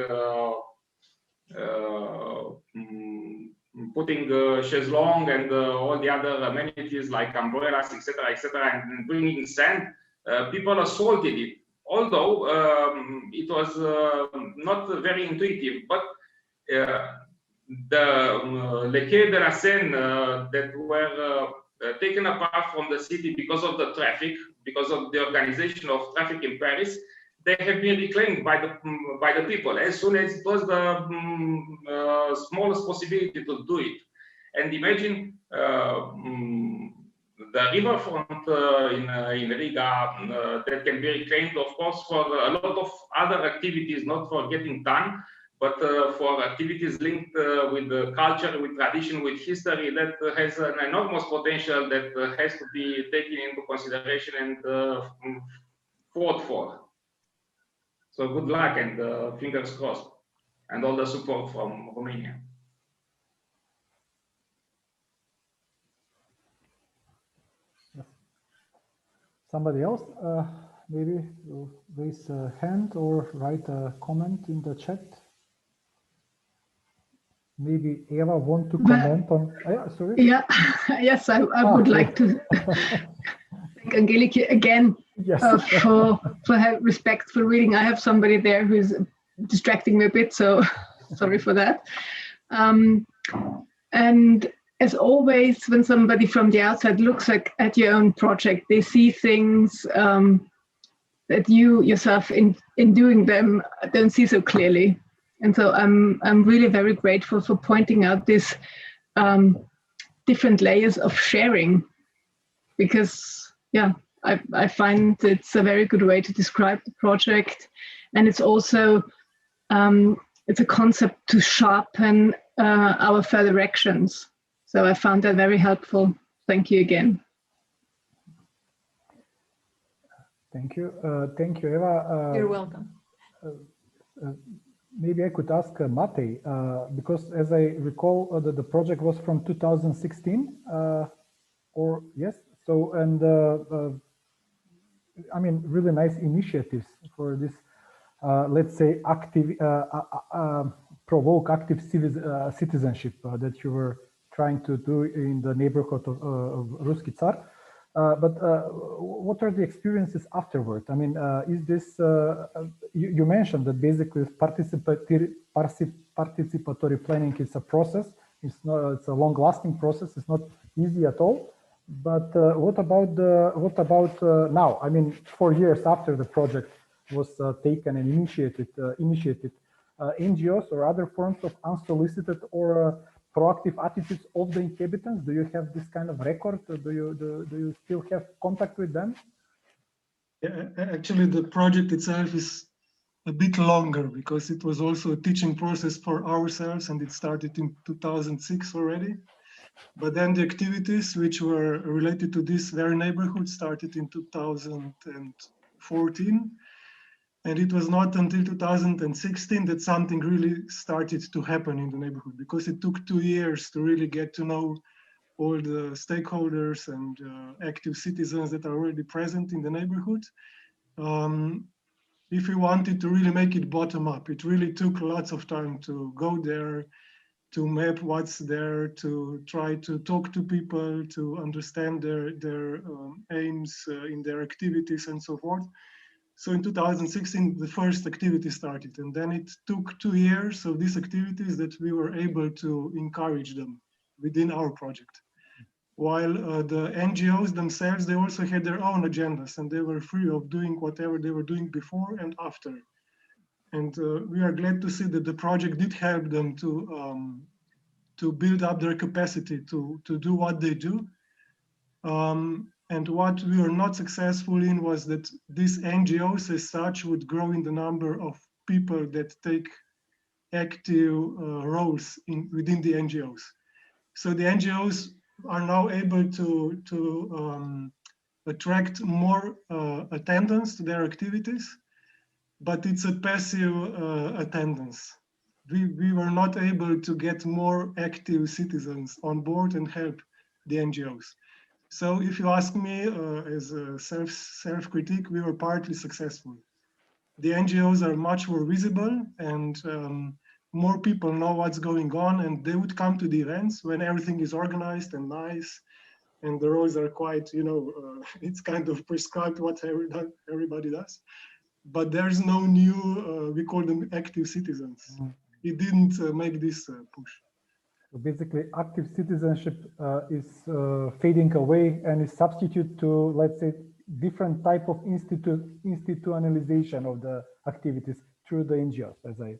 putting chaiselong and all the other amenities like umbrellas, etc., and bringing sand. People assaulted it, although it was not very intuitive, but the Les Quais de la Seine that were taken apart from the city because of the traffic, because of the organization of traffic in Paris, they have been reclaimed by the people as soon as it was the smallest possibility to do it. And imagine the riverfront in Riga that can be reclaimed, of course, for a lot of other activities, not for getting done, but for activities linked with the culture, with tradition, with history, that has an enormous potential that has to be taken into consideration and fought for. So good luck and fingers crossed, and all the support from Romania. Somebody else maybe will raise a hand or write a comment in the chat. Maybe Eva want to comment on. Sorry. Yeah, yes, I would like to thank Angeliki again for her respectful reading. I have somebody there who's distracting me a bit, so sorry for that. And as always, when somebody from the outside looks at your own project, they see things that you yourself in doing them don't see so clearly. And so I'm really very grateful for pointing out these different layers of sharing, because I find it's a very good way to describe the project, and it's also it's a concept to sharpen our further actions. So I found that very helpful. Thank you again. Thank you, Eva. You're welcome. Maybe I could ask Matej, because as I recall, the project was from 2016, or yes. So, and I mean, really nice initiatives for this, let's say, active, provoke active citizenship that you were trying to do in the neighborhood of Ruski Tsar. But what are the experiences afterward? I mean, is this, you mentioned that basically participatory planning is a process. It's a long-lasting process. It's not easy at all. But what about now? I mean, 4 years after the project was taken and initiated, NGOs or other forms of unsolicited or proactive attitudes of the inhabitants. Do you have this kind of record? Do you still have contact with them? Yeah, actually, the project itself is a bit longer because it was also a teaching process for ourselves, and it started in 2006 already. But then the activities which were related to this very neighborhood started in 2014. And it was not until 2016 that something really started to happen in the neighborhood, because it took 2 years to really get to know all the stakeholders and active citizens that are already present in the neighborhood. If we wanted to really make it bottom up, it really took lots of time to go there, to map what's there, to try to talk to people, to understand their aims in their activities and so forth. So in 2016, the first activity started, and then it took 2 years of these activities that we were able to encourage them within our project. While the NGOs themselves, they also had their own agendas, and they were free of doing whatever they were doing before and after. And we are glad to see that the project did help them to build up their capacity to do what they do. And what we were not successful in was that these NGOs as such would grow in the number of people that take active roles within the NGOs. So the NGOs are now able to attract more attendance to their activities, but it's a passive attendance. We were not able to get more active citizens on board and help the NGOs. So if you ask me as a self-critique, we were partly successful. The NGOs are much more visible, and more people know what's going on, and they would come to the events when everything is organized and nice, and the roles are quite, it's kind of prescribed what everybody does. But there's no new, we call them active citizens. It didn't make this push. So basically, active citizenship is fading away and is substitute to, let's say, different type of institutionalization of the activities through the NGOs, as I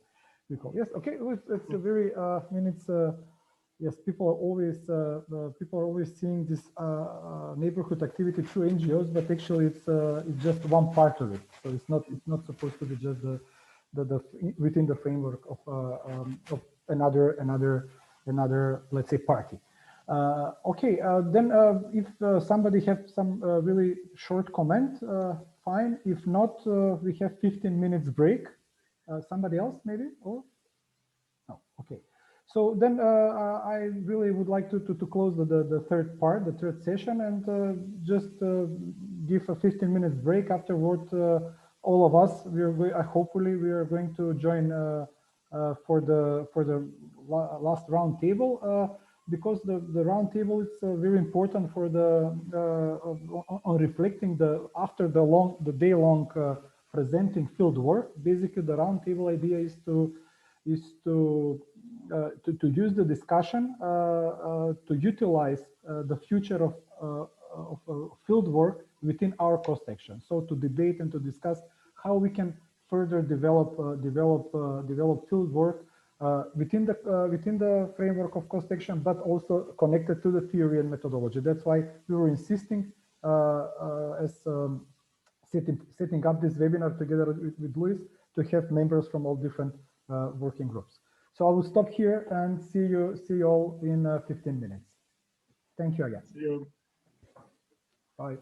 recall. Yes, okay, it's a very, I mean, it's, yes, people are always seeing this neighborhood activity through NGOs, but actually it's just one part of it. So it's not supposed to be just the within the framework of another, let's say, party. Okay, then if somebody has some really short comment, fine. If not, we have 15 minutes break. Somebody else maybe? Or no? Okay. So then I really would like to close the third part, the third session, and just give a 15 minutes break. Afterward, all of us, hopefully we are going to join for the last round table, because the round table is very important for on reflecting after the day-long presenting field work. Basically, the round table idea is to use the discussion to utilize the future of field work within our cross-section. So to debate and to discuss how we can further develop field work within the framework of cross-section, but also connected to the theory and methodology. That's why we were insisting setting up this webinar together with Luis to have members from all different working groups. So I will stop here and see you all in 15 minutes. Thank you again. See you. Bye.